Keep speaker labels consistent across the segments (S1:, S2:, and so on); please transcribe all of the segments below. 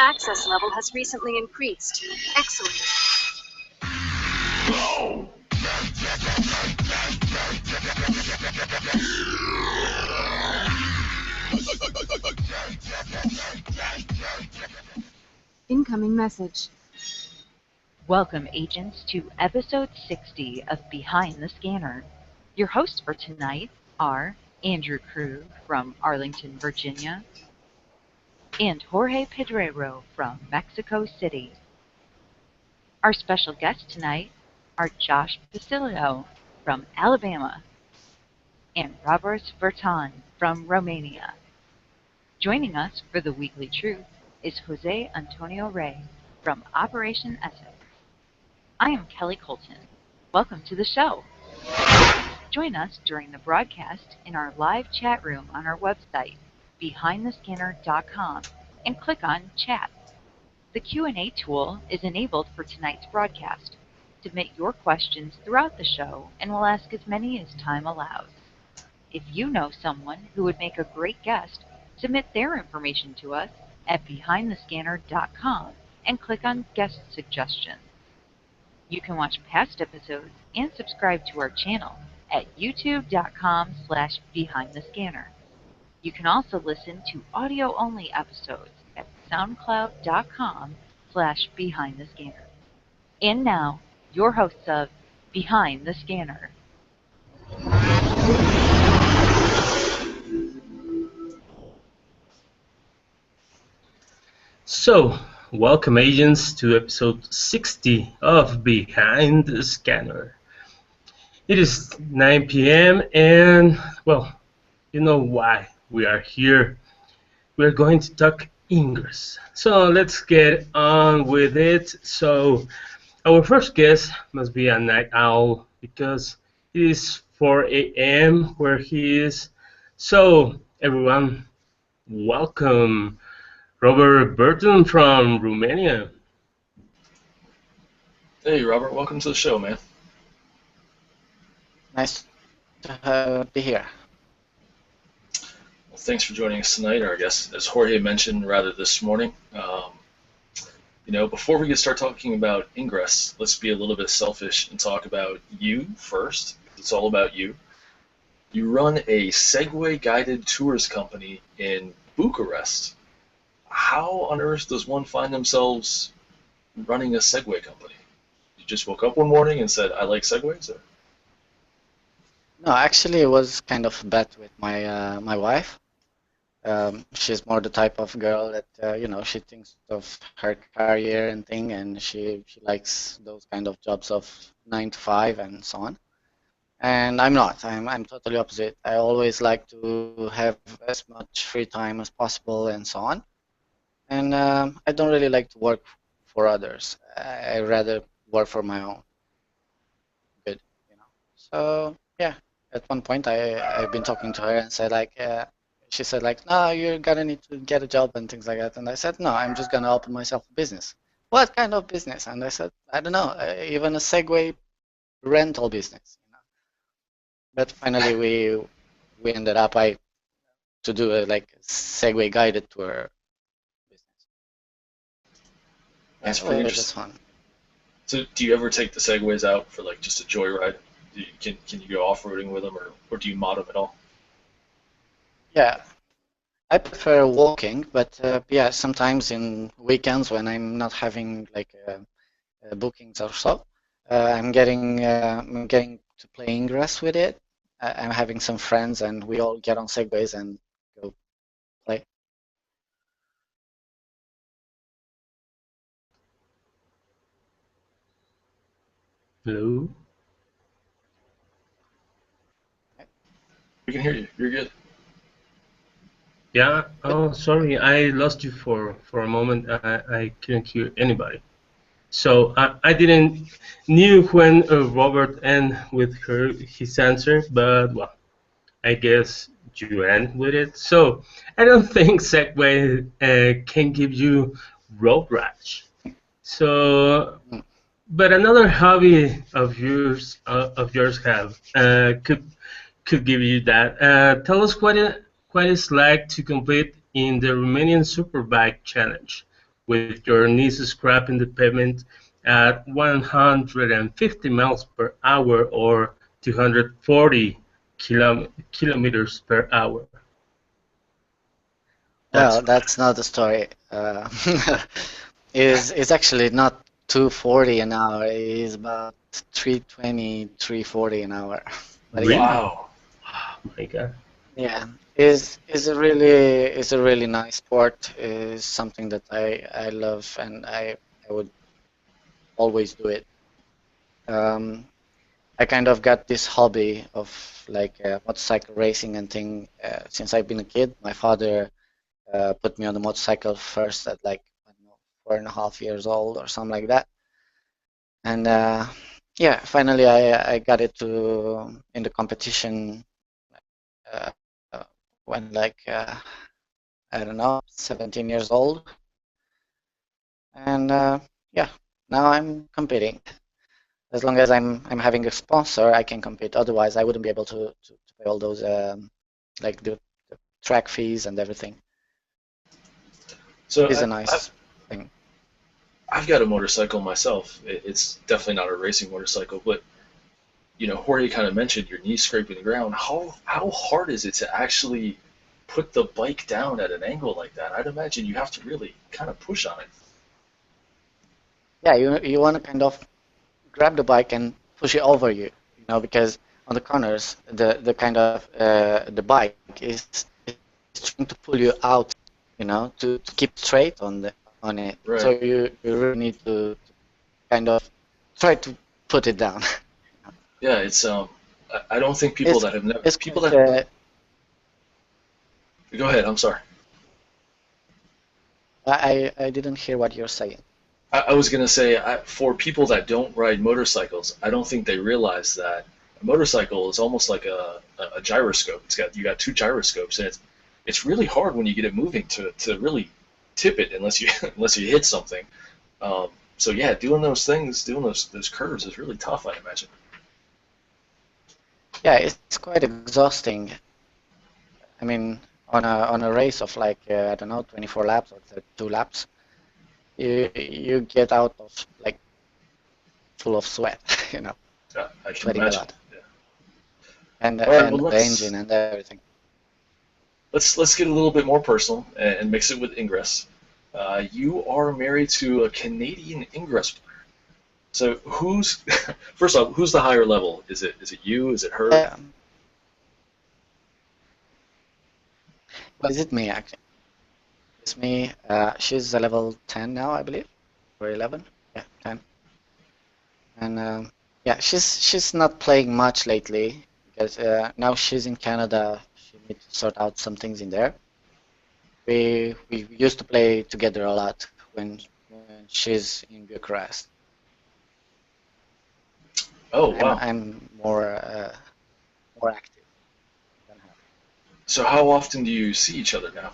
S1: access level has recently increased. Excellent. Incoming message.
S2: Welcome, agents, to episode 60 of Behind the Scanner. Your hosts for tonight are Andrew Krug from Arlington, Virginia, and Jorge Pedrero from Mexico City. Our special guests tonight are Josh Basilio from Alabama and Robertt Bertton from Romania. Joining us for the Weekly Truth is Jose Antonio Rey from Operation Essex. I am Kelly Colton. Welcome to the show. Join us during the broadcast in our live chat room on our website, behindthescanner.com, and click on Chat. The Q&A tool is enabled for tonight's broadcast. Submit your questions throughout the show, and we'll ask as many as time allows. If you know someone who would make a great guest, submit their information to us at behindthescanner.com and click on Guest Suggestions. You can watch past episodes and subscribe to our channel at youtube.com/behindthescanner. You can also listen to audio-only episodes at soundcloud.com/behindthescanner. And now, your hosts of Behind the Scanner.
S3: So, welcome agents to episode 60 of Behind the Scanner. It is 9 p.m. and, well, you know why we are here. We're going to talk Ingress. So let's get on with it. So our first guest must be a night owl because it is 4 a.m. where he is. So everyone, welcome Robertt Bertton from Romania.
S4: Hey, Robert. Welcome to the show, man.
S5: Nice to be here.
S4: Well, thanks for joining us tonight, or I guess, as Jorge mentioned rather this morning. Before we start talking about Ingress, let's be a little bit selfish and talk about you first. It's all about you. You run a Segway guided tours company in Bucharest. How on earth does one find themselves running a Segway company? You just woke up one morning and said, I like Segways? Or?
S5: No, actually, it was kind of a bet with my wife. She's more the type of girl that she thinks of her career and thing, and she likes those kind of jobs of 9 to 5 and so on. And I'm not. I'm totally opposite. I always like to have as much free time as possible and so on. And I don't really like to work for others. I rather work for my own good, So yeah, at one point I've been talking to her and said she said no, you're gonna need to get a job and things like that. And I said no, I'm just gonna open myself a business. What kind of business? And I said I don't know, even a Segway rental business. But finally we ended up to do a Segway guided tour.
S4: That's
S5: pretty
S4: pretty
S5: interesting.
S4: interesting. So do you ever take the Segways out for just a joyride? Can you go off-roading with them, or do you mod them at all?
S5: Yeah, I prefer walking, but yeah, sometimes in weekends when I'm not having bookings or so, I'm getting to play Ingress with it. I'm having some friends and we all get on Segways and go play.
S3: Hello?
S4: We can hear you. You're good.
S3: Yeah, oh, sorry, I lost you for a moment. I couldn't hear anybody. So I didn't knew when Robert ended with his answer, but well, I guess you end with it. So I don't think Segway can give you road rash. So, but another hobby of yours have could give you that. Tell us what it's like to compete in the Romanian Superbike Challenge. with your knees scraping the pavement at 150 miles per hour or 240 kilometers per hour.
S5: Well,
S3: That's
S5: that's not the story. Is actually not 240 an hour. It is about 320, 340 an hour. But yeah,
S3: really,
S4: Wow.
S3: oh my God.
S5: yeah, is a really nice sport. Is something that I love and I would always do it. Um, I kind of got this hobby of like motorcycle racing and thing since I've been a kid. My father put me on the motorcycle first at like I don't know 4.5 years old or something like that. And yeah, finally I got it to in the competition uh, uh, when like I don't know 17 years old, and yeah, now I'm competing. As long as I'm having a sponsor, I can compete. Otherwise, I wouldn't be able to pay all those like the track fees and everything.
S4: So
S5: It is a
S4: I,
S5: nice thing.
S4: I've got a motorcycle myself. It's definitely not a racing motorcycle, but Jorge kind of mentioned your knees scraping the ground. How hard is it to actually put the bike down at an angle like that? I'd imagine you have to really kind of push on it.
S5: Yeah, you want to kind of grab the bike and push it over you, because on the corners, the kind of the bike is trying to pull you out, to keep straight on it. So
S4: Right.
S5: you really need to kind of try to put it down.
S4: Yeah. It's I don't think people
S5: It's
S4: that have never
S5: it's
S4: people
S5: quite.
S4: that go ahead. I'm sorry.
S5: I didn't hear what you're saying.
S4: I was gonna say for people that don't ride motorcycles, I don't think they realize that a motorcycle is almost like a gyroscope. You got two gyroscopes, and it's really hard when you get it moving to really tip it unless you unless you hit something. So yeah, doing those things, doing those curves is really tough, I imagine.
S5: Yeah, it's quite exhausting. I mean, on a race of like I don't know, 24 laps or 32 laps, you get out of like full of sweat,
S4: I can
S5: sweating a
S4: imagine.
S5: lot,
S4: Yeah.
S5: and
S4: All right,
S5: and
S4: well
S5: the engine and everything.
S4: let's get a little bit more personal and mix it with Ingress. You are married to a Canadian Ingress player. So who's first off, who's the higher level? Is it you? Is it her?
S5: Well, is it me actually? It's me. She's a level 10 now, I believe, or 11. Yeah, 10. And yeah, she's not playing much lately because now she's in Canada. She needs to sort out some things in there. We used to play together a lot when she's in Bucharest,
S4: Oh
S5: and
S4: wow.
S5: I'm more active than her.
S4: So how often do you see each other now?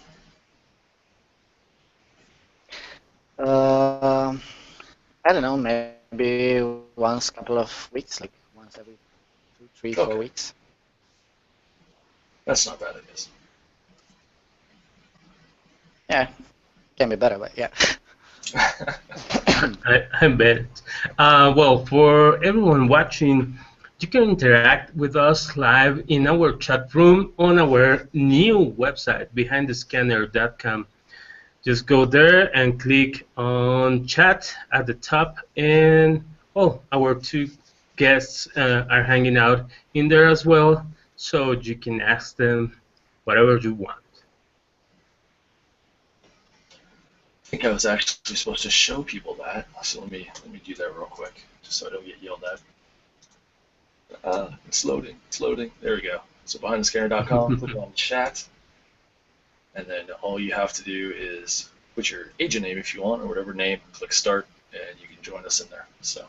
S5: Um, I don't know, maybe once couple of weeks, like once every 2, 3, 4
S4: Okay,
S5: weeks.
S4: that's not bad, I guess.
S5: Yeah, can be better, but yeah.
S3: I bet. Well, for everyone watching, you can interact with us live in our chat room on our new website, behindthescanner.com. Just go there and click on chat at the top, and well, our two guests are hanging out in there as well, so you can ask them whatever you want.
S4: I think I was actually supposed to show people that, so let me do that real quick, just so I don't get yelled at. It's loading. It's loading. There we go. So behindthescanner.com, click on chat, and then all you have to do is put your agent name if you want, or whatever name, click start, and you can join us in there. So,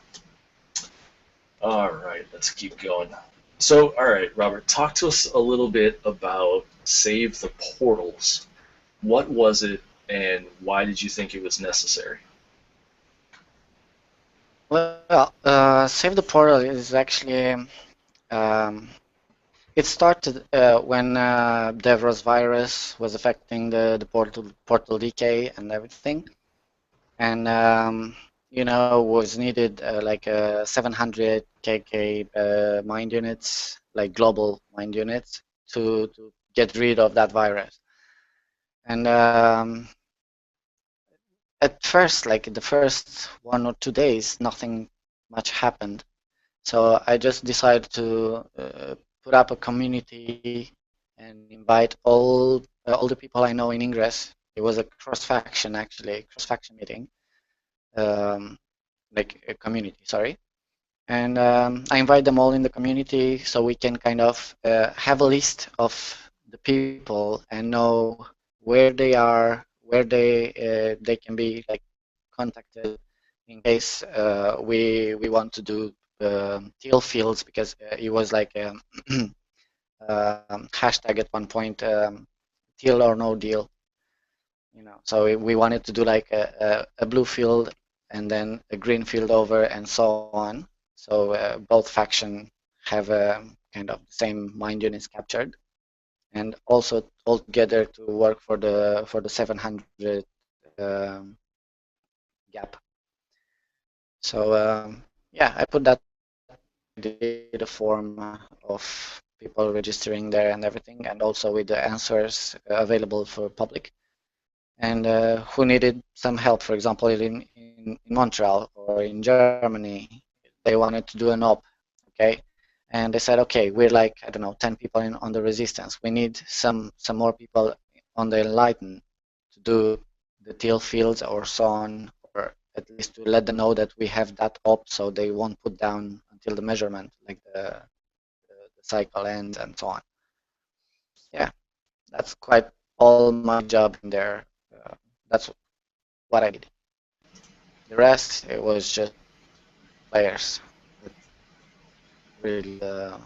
S4: all right, let's keep going. So, all right, Robert, talk to us a little bit about Save the Portals. What was it, and why did you think it was necessary?
S5: Well, Save the Portal is actually um, it started when Devra's virus was affecting the portal decay and everything. and was needed like 700 kk mind units, like global mind units, to get rid of that virus. And at first, like the first 1 or 2 days, nothing much happened. So I just decided to put up a community and invite all the people I know in Ingress. It was a cross-faction, actually, cross-faction meeting, like a community, sorry. And I invite them all in the community so we can kind of have a list of the people and know where they are, where they can be like contacted in case we want to do teal fields, because it was like hashtag at one point, teal or no deal. So we wanted to do like a blue field and then a green field over and so on. So both faction have kind of the same mind units captured, and also all together to work for the 700 gap. So yeah, I put that, did a form of people registering there and everything, and also with the answers available for public. And who needed some help, for example, in Montreal or in Germany, they wanted to do an op, okay? And they said, okay, we're like, I don't know, 10 people on the resistance. We need some more people on the enlighten to do the teal fields or so on, or at least to let them know that we have that op, so they won't put down until the measurement, like the cycle ends and so on. Yeah, that's quite all my job in there. That's what I did. The rest, it was just players. That's really the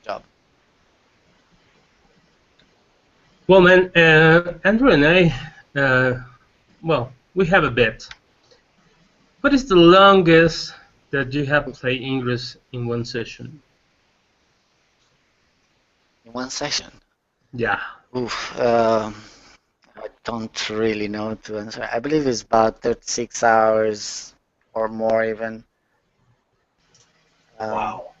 S5: job.
S3: Well, man, Andrew and I, well, we have a bet. What is the longest that you have played Ingress in one session?
S5: In one session.
S3: Yeah.
S5: Oof. I don't really know to answer. I believe it's about 36 hours or more even.
S4: Wow.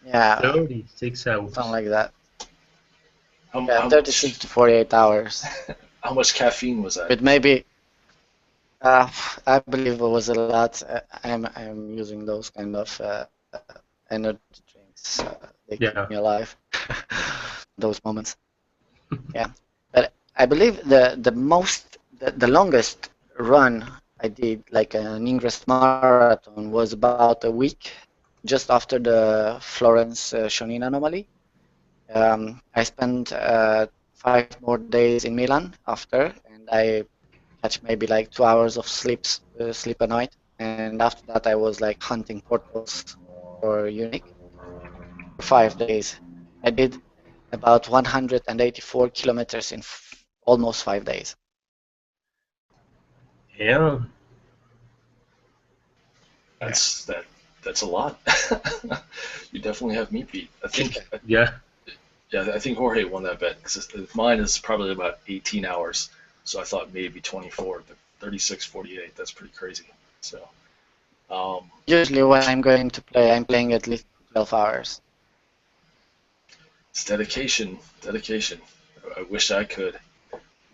S5: Yeah,
S3: 36 hours.
S5: something like that.
S4: How,
S5: Yeah,
S4: how
S5: 36
S4: much
S5: to 48 hours.
S4: how much caffeine was that?
S5: But maybe, I believe it was a lot. I'm using those kind of energy drinks. They keep
S3: Yeah.
S5: me alive. Those moments. Yeah, but I believe the longest run I did, like an Ingress marathon, was about a week, just after the Florence Shonin anomaly. I spent 5 more days in Milan after, and I catch maybe like 2 hours of sleep a night. And after that, I was like hunting portals for unique for 5 days. I did about 184 kilometers in almost 5 days.
S3: Yeah.
S4: That's a lot. You definitely have me beat.
S3: Yeah.
S4: Yeah, I think Jorge won that bet because mine is probably about 18 hours. So I thought maybe 24, but 36, 48. That's pretty crazy. So,
S5: Usually when I'm going to play, I'm playing at least 12 hours.
S4: it's dedication, dedication. I wish I could.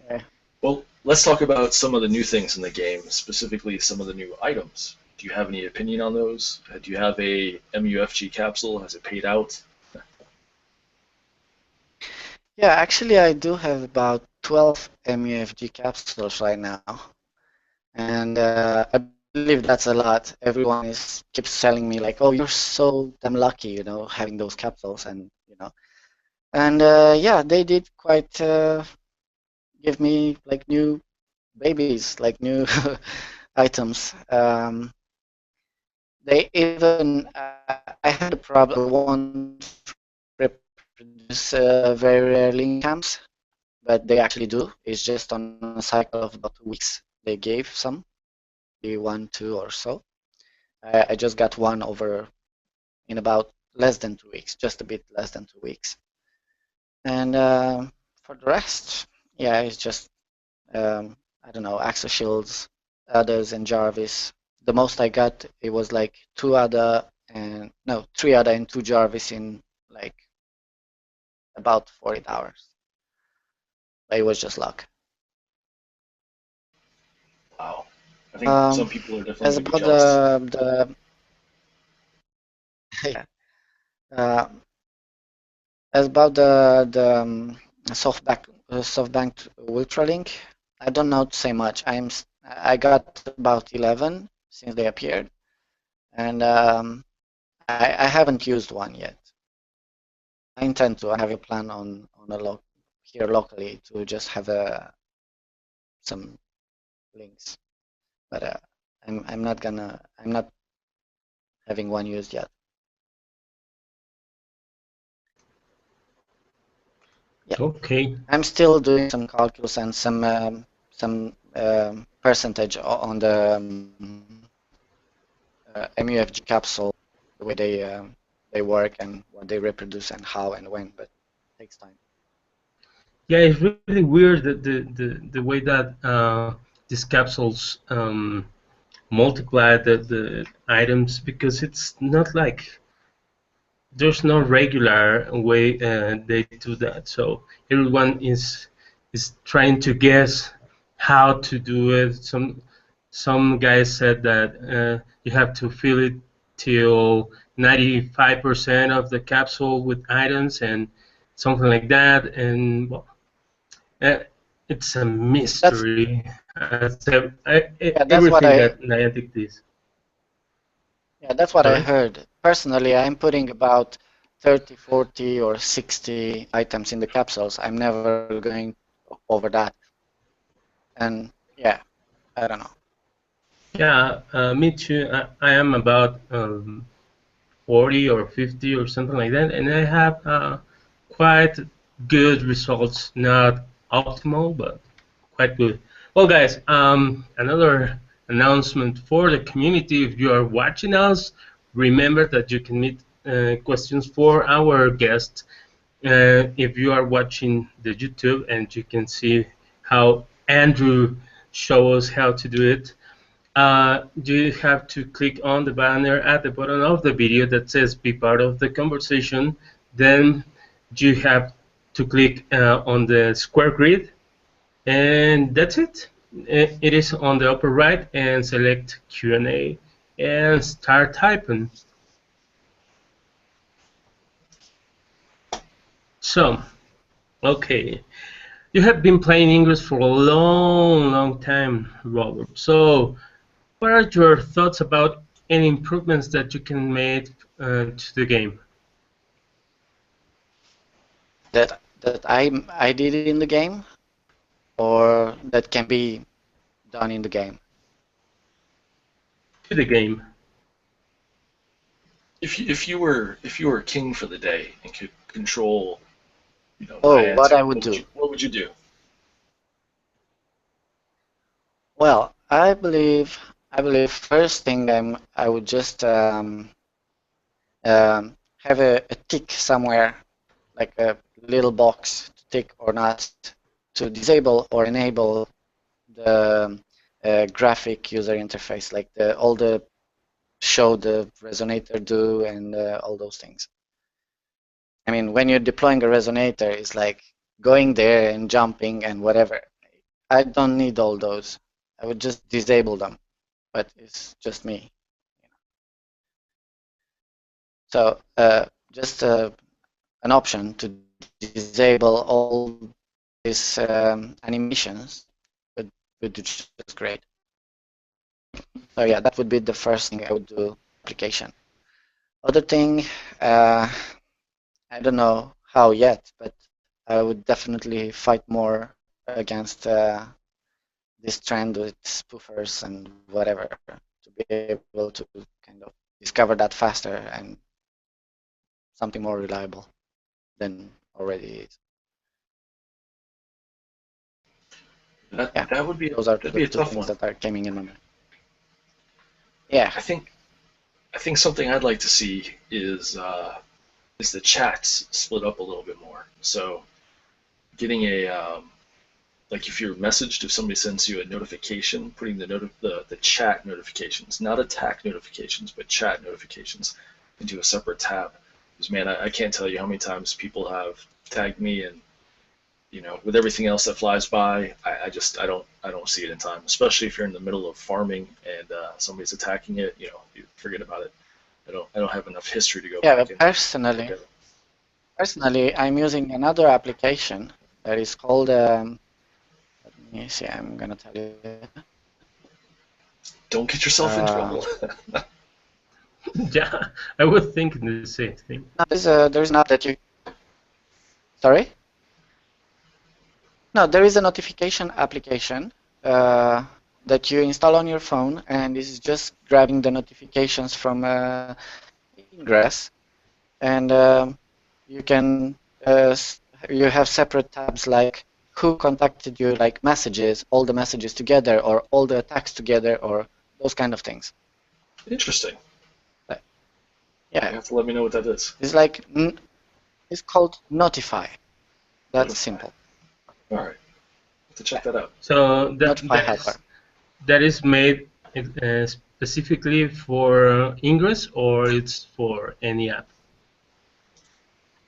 S5: Yeah.
S4: Well, let's talk about some of the new things in the game, specifically some of the new items. Do you have any opinion on those? Do you have a MUFG capsule? Has it paid out?
S5: Yeah, actually I do have about 12 MUFG capsules right now. And I believe that's a lot. Everyone keeps telling me like, "Oh, you're so damn lucky, having those capsules." And yeah, they did quite give me like new babies, like new items. They even I had a problem. They won't reproduce very rarely in camps, but they actually do. It's just on a cycle of about 2 weeks. They gave some, maybe 1, 2 or so. I just got one over in about less than 2 weeks, just a bit less than 2 weeks. And for the rest, yeah, it's just I don't know, Axo Shields, others, and Jarvis. The most I got, it was like 3 ADA and 2 Jarvis in like about 48 hours. But it was just luck.
S4: Wow. I think some people are definitely
S5: As
S4: going to be
S5: about
S4: jealous.
S5: the yeah, uh, as about the SoftBank Ultralink, I don't know to say much. I got about 11 since they appeared, and I haven't used one yet. I intend to. I have a plan on here locally to just have some links, but I'm not having one used yet. Yeah,
S3: Okay.
S5: I'm still doing some calculus and some percentage on the MUFG capsule, the way they work and what they reproduce and how and when, but it takes time.
S3: Yeah, it's really weird that the way that these capsules multiply the items, because it's not like there's no regular way they do that. So everyone is trying to guess how to do it. Some guys said that you have to fill it till 95% of the capsule with items and something like that. And well, uh, it's a
S5: That's
S3: mystery.
S5: yeah, that's what
S3: Everything
S5: I
S3: that Niantic does.
S5: yeah, that's what I
S3: Sorry.
S5: heard. Personally, I'm putting about 30, 40, or 60 items in the capsules. I'm never going over that. And yeah, I don't know.
S3: Yeah, me too. I am about 40 or 50 or something like that, and I have quite good results. Not optimal, but quite good. Well, guys, another announcement for the community. If you are watching us, remember that you can meet questions for our guest. If you are watching the YouTube, and you can see how Andrew shows us how to do it, you have to click on the banner at the bottom of the video that says be part of the conversation. Then you have to click on the square grid, and that's it. It is on the upper right, and select Q&A and start typing. So, okay, you have been playing Ingress for a long time, Robert. So, what are your thoughts about any improvements that you can make to the game?
S5: That I did it in the game, or that can be done in the game.
S3: To the game.
S4: If you were king for the day and could control,
S5: Oh, what
S4: Niantic,
S5: I would do.
S4: what would you do?
S5: Well, I believe first thing I would just have a tick somewhere, like a little box to tick or not, to disable or enable the graphic user interface, like all the show the resonator do and all those things. I mean, when you're deploying a resonator, it's like going there and jumping and whatever. I don't need all those. I would just disable them, but it's just me. So just an option to disable all these animations would do just great. So yeah, that would be the first thing I would do. Application. Other thing, I don't know how yet, but I would definitely fight more against this trend with spoofers and whatever to be able to kind of discover that faster and something more reliable than already is.
S4: That
S5: Yeah,
S4: that would be
S5: those are
S4: that'd
S5: the
S4: be a
S5: two
S4: tough
S5: things
S4: one.
S5: that are coming in my mind. Yeah,
S4: I think I think something I'd like to see is the chats split up a little bit more. So getting Like if you're messaged, if somebody sends you a notification, putting the chat notifications, not attack notifications, but chat notifications, into a separate tab. Because man, I can't tell you how many times people have tagged me, and with everything else that flies by, I don't see it in time. Especially if you're in the middle of farming and somebody's attacking it, you forget about it. I don't have enough history to go
S5: Yeah,
S4: back
S5: but
S4: and
S5: personally,
S4: look at it.
S5: I'm using another application that is called. Let me see. I'm gonna tell you.
S4: Don't get yourself in trouble.
S3: Yeah, I was thinking the same thing.
S5: No, there's an app that you. Sorry. No, there is a notification application that you install on your phone, and this is just grabbing the notifications from Ingress, and you can you have separate tabs like who contacted you, like messages, all the messages together, or all the attacks together, or those kind of things.
S4: Interesting.
S5: Like,
S4: You
S5: yeah,
S4: have to let me know what that is.
S5: it's like it's called Notify. That's
S4: Notify.
S5: simple.
S4: All right. Have to check that out.
S3: So
S5: Notify helper.
S3: that is made specifically for Ingress, or it's for any app?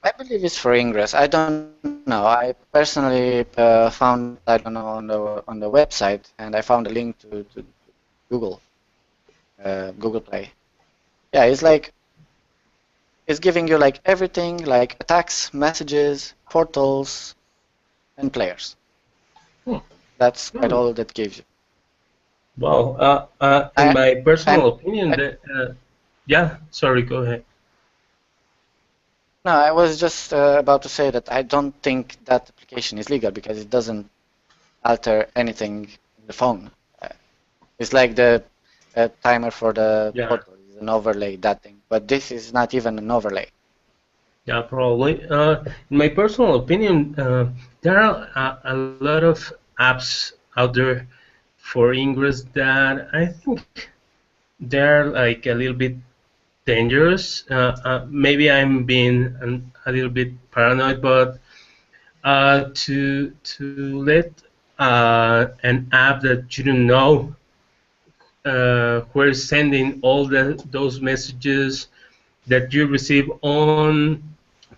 S5: I believe it's for Ingress. I don't know. I personally found it, I don't know, on the website, and I found a link to Google Google Play. Yeah, it's giving you like everything, like attacks, messages, portals, and players.
S4: Hmm.
S5: That's quite all that gives you.
S3: Well, in
S5: I
S3: my
S5: I'm
S3: personal opinion,
S5: I,
S3: yeah, sorry, go ahead.
S5: no, I was just about to say that I don't think that application is legal because it doesn't alter anything in the phone. Uh, It's like the timer for the
S3: Yeah,
S5: portal is an overlay, that thing. But this is not even an overlay.
S3: yeah, probably. In my personal opinion, there are a lot of apps out there for Ingress that I think they're like a little bit dangerous. Maybe I'm being a little bit paranoid, but to let an app that you don't know where is sending all those messages that you receive on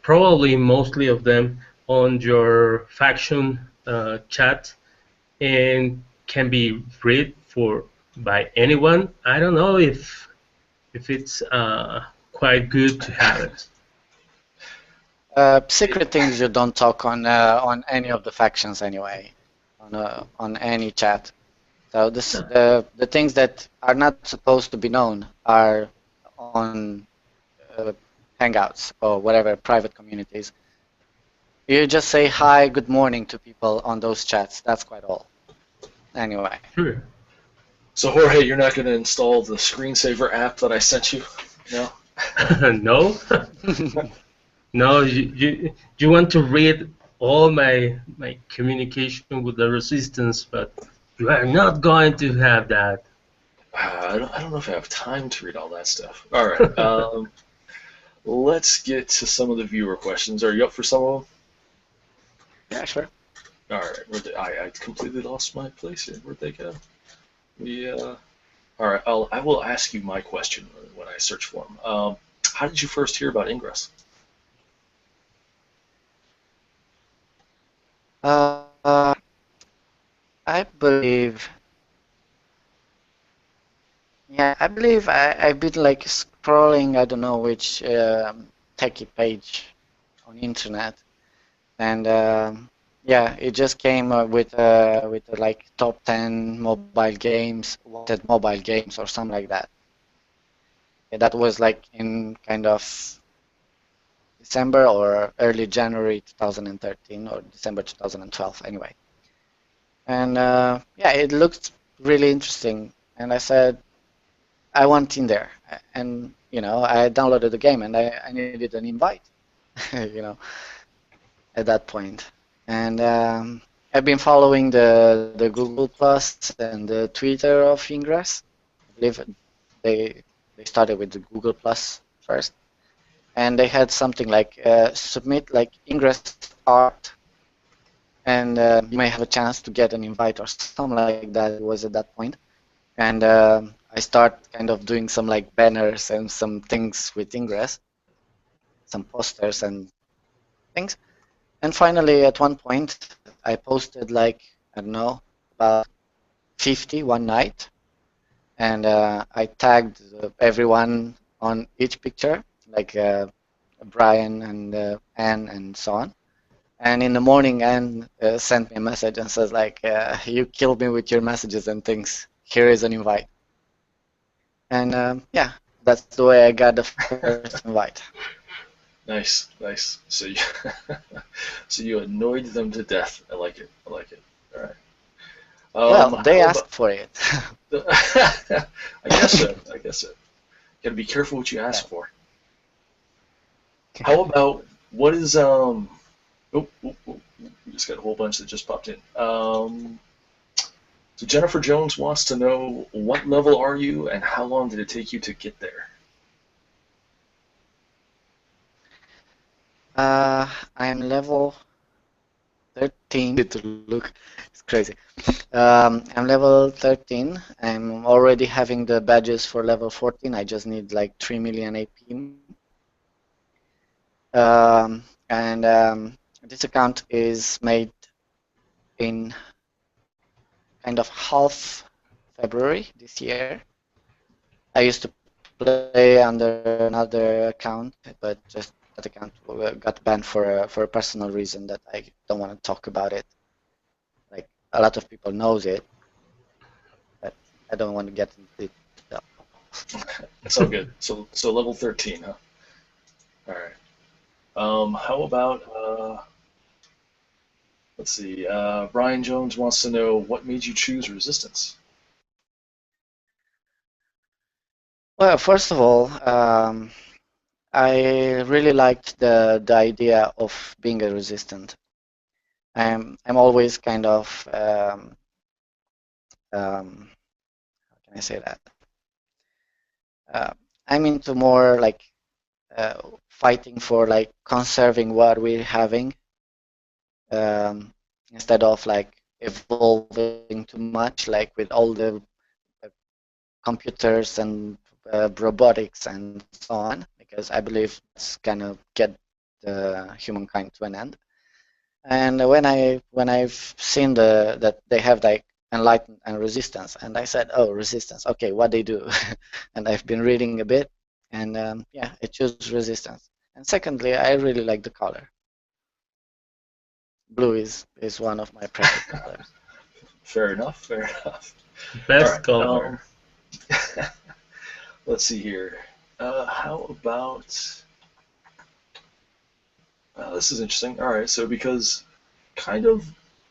S3: probably mostly of them on your faction chat and can be read for by anyone. I don't know if it's quite good to have it.
S5: Secret things you don't talk on any of the factions anyway, on any chat. So the things that are not supposed to be known are on uh, Hangouts or whatever private communities. You just say hi, good morning to people on those chats. That's quite all. Anyway.
S3: Sure.
S4: So Jorge, you're not going to install the screensaver app that I sent you? No?
S3: No, no. You want to read all my communication with the resistance, but you are not going to have that.
S4: I don't know if I have time to read all that stuff. All right. Let's get to some of the viewer questions. Are you up for some of them?
S5: Yeah, sure.
S4: All right. I completely lost my place here. Where'd they go? All right. I will ask you my question when I search for them. How did you first hear about Ingress?
S5: Uh, I believe, yeah, I believe I've been like scrolling, I don't know which techie page on internet, and yeah, it just came with like top 10 mobile games, wanted mobile games or something like that. Yeah, that was like in kind of December or early January 2013 or December 2012 anyway. And yeah, it looked really interesting. And I said, I want in there. And, you know, I downloaded the game and I needed an invite, you know, at that point. And I've been following the Google Plus and the Twitter of Ingress. I believe they they started with the Google Plus first. And they had something like submit like Ingress art and you may have a chance to get an invite or something like that. It was at that point, and I start kind of doing some like banners and some things with Ingress, some posters and things. And finally, at one point, I posted like, I don't know, about 50 one night, and I tagged everyone on each picture, like Brian and Anne and so on. And in the morning, Anne sent me a message and says like, "You killed me with your messages and things. Here is an invite." And yeah, that's the way I got the first invite.
S4: Nice, nice. So you, so you annoyed them to death. I like it. I like it. All right.
S5: Well, they
S4: How
S5: asked
S4: about?
S5: for it.
S4: I guess so. I guess so. Gotta be careful what you
S5: Yeah.
S4: ask for. How about what is we just got a whole bunch that just popped in. So Jennifer Jones wants to know what level are you and how long did it take you to get there?
S5: I'm level 13. To look, it's crazy. I'm level 13. I'm already having the badges for level 14. I just need like 3 million AP. And this account is made in kind of half February this year. I used to play under another account, but just that account got banned for a personal reason that I don't want to talk about it. Like a lot of people knows it, but I don't want to get into detail.
S4: It's all good. So level 13, huh? All right. How about let's see. Brian Jones wants to know what made you choose resistance.
S5: Well, first of all, I really liked the idea of being a resistant. I'm always kind of how can I say that? Uh, I'm into more like fighting for like conserving what we're having instead of like evolving too much, like with all the uh, computers and robotics and so on, because I believe that's gonna get the humankind to an end. And when I've seen that they have like enlightened and resistance, and I said, oh, resistance, okay, what they do, and I've been reading a bit, and yeah, I choose resistance. And secondly, I really like the color. Blue is one of my preferred colors.
S4: Fair enough. Fair enough. All
S3: Best
S4: right.
S3: color.
S4: Let's see here. How about this is interesting. All right. So because kind of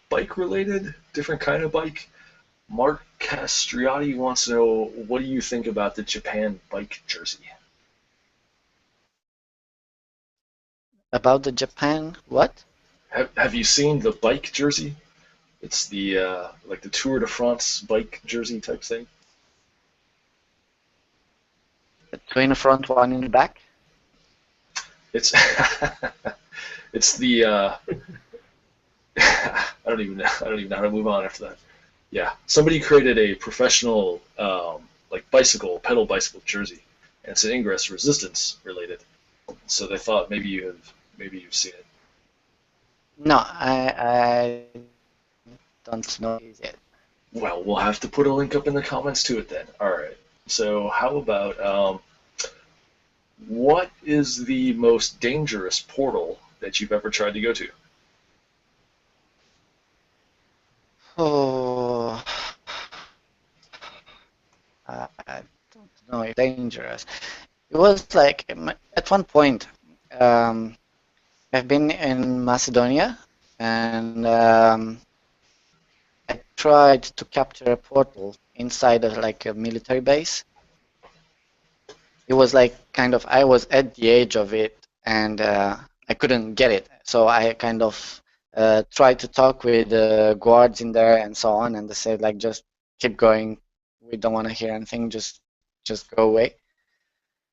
S4: bike related, different kind of bike. Mark Castriati wants to know what do you think about the Japan bike jersey?
S5: About the Japan, what?
S4: Have you seen the bike jersey? It's the like the Tour de France bike jersey type thing.
S5: Two in the front, one in the back.
S4: It's it's the I don't even know how to move on after that. Yeah, somebody created a professional like pedal bicycle jersey, and it's an Ingress resistance related. So they thought maybe you've seen it.
S5: No, I don't know it yet.
S4: Well, we'll have to put a link up in the comments to it then. All right. So how about what is the most dangerous portal that you've ever tried to go to?
S5: Oh, I don't know if dangerous. It was like at one point, um, I've been in Macedonia, and I tried to capture a portal inside of like a military base. It was like kind of I was at the edge of it, and I couldn't get it. So I kind of tried to talk with the guards in there and so on, and they said like just keep going. We don't want to hear anything. Just go away.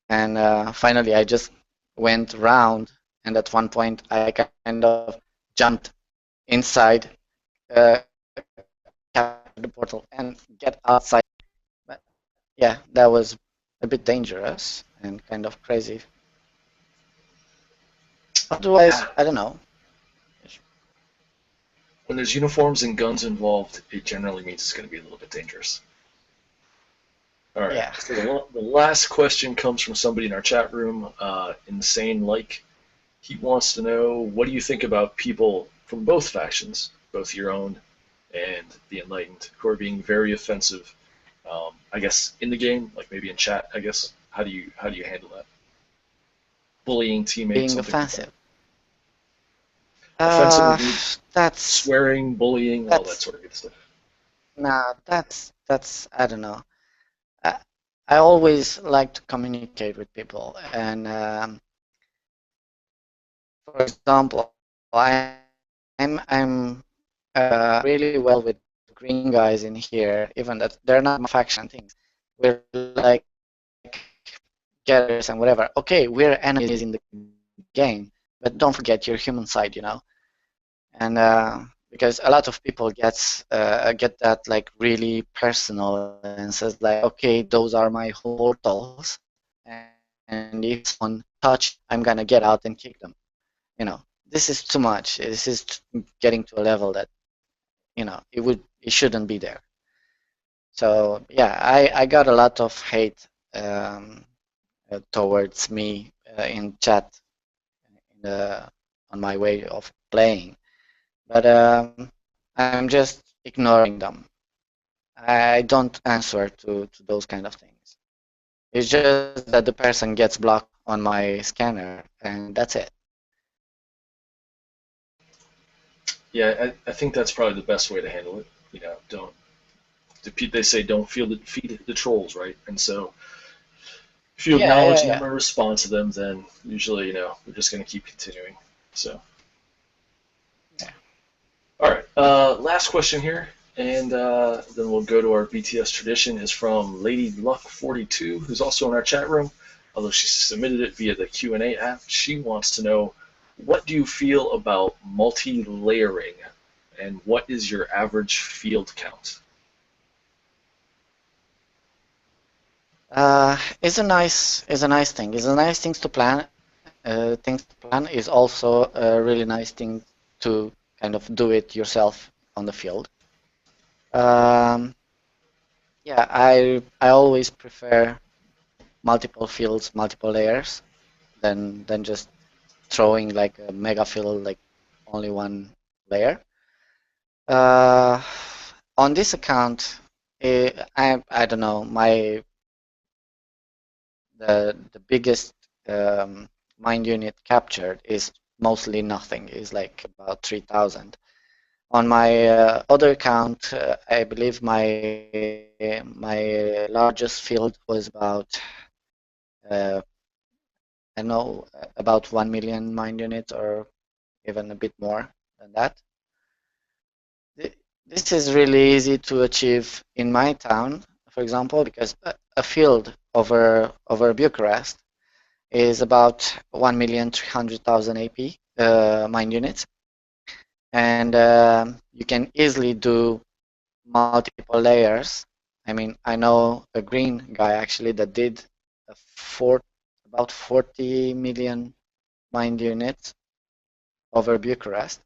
S5: And finally, I just went round, and at one point, I kind of jumped inside, capture the portal, and get outside. But yeah, that was a bit dangerous and kind of crazy. Otherwise,
S4: Yeah.
S5: I don't know.
S4: When there's uniforms and guns involved, it generally means it's going to be a little bit dangerous. All right.
S5: Yeah.
S4: So the last question comes from somebody in our chat room, Insane Like. He wants to know, what do you think about people from both factions, both your own and the Enlightened, who are being very offensive? I guess in the game, like maybe in chat. I guess how do you handle that? Bullying teammates,
S5: Being
S4: something like
S5: offensive.
S4: that. Offensive,
S5: That's
S4: swearing, bullying, all that
S5: that's
S4: sort of good stuff.
S5: nah. That's I don't know. I, I always like to communicate with people, and for example, I'm really well with green guys in here, even that they're not my faction things. We're like getters and whatever. Okay, we're enemies in the game, but don't forget your human side, you know. And because a lot of people get that like really personal and says like, okay, those are my home portals, and if someone touch, I'm gonna get out and kick them. You know, this is too much. This is getting to a level that it shouldn't be there. So yeah, I got a lot of hate towards me in chat in on my way of playing, but I'm just ignoring them. I don't answer to those kind of things. It's just that the person gets blocked on my scanner, and that's it.
S4: Yeah, I think that's probably the best way to handle it. You know, don't they say don't feed the trolls, right? And so if you
S5: Yeah,
S4: acknowledge
S5: yeah,
S4: them
S5: yeah.
S4: or respond to them, then usually we're just going to keep continuing. So,
S5: Yeah.
S4: all right, last question here, and then we'll go to our BTS tradition. Is from Lady Luck 42, who's also in our chat room. Although she submitted it via the Q&A app, she wants to know, what do you feel about multi-layering, and what is your average field count?
S5: It's a nice thing. It's a nice thing to plan. Things to plan is also a really nice thing to kind of do it yourself on the field. Um, yeah, I always prefer multiple fields, multiple layers than just throwing like a mega field like only one layer. Uh, on this account, I don't know, the biggest mind unit captured is mostly nothing, is like about 3,000. On my other account, I believe my largest field was about I know about 1 million mind units, or even a bit more than that. This is really easy to achieve in my town, for example, because a field over Bucharest is about 1,300,000 AP mind units, and you can easily do multiple layers. I mean, I know a green guy actually that did about 40 million mind units over Bucharest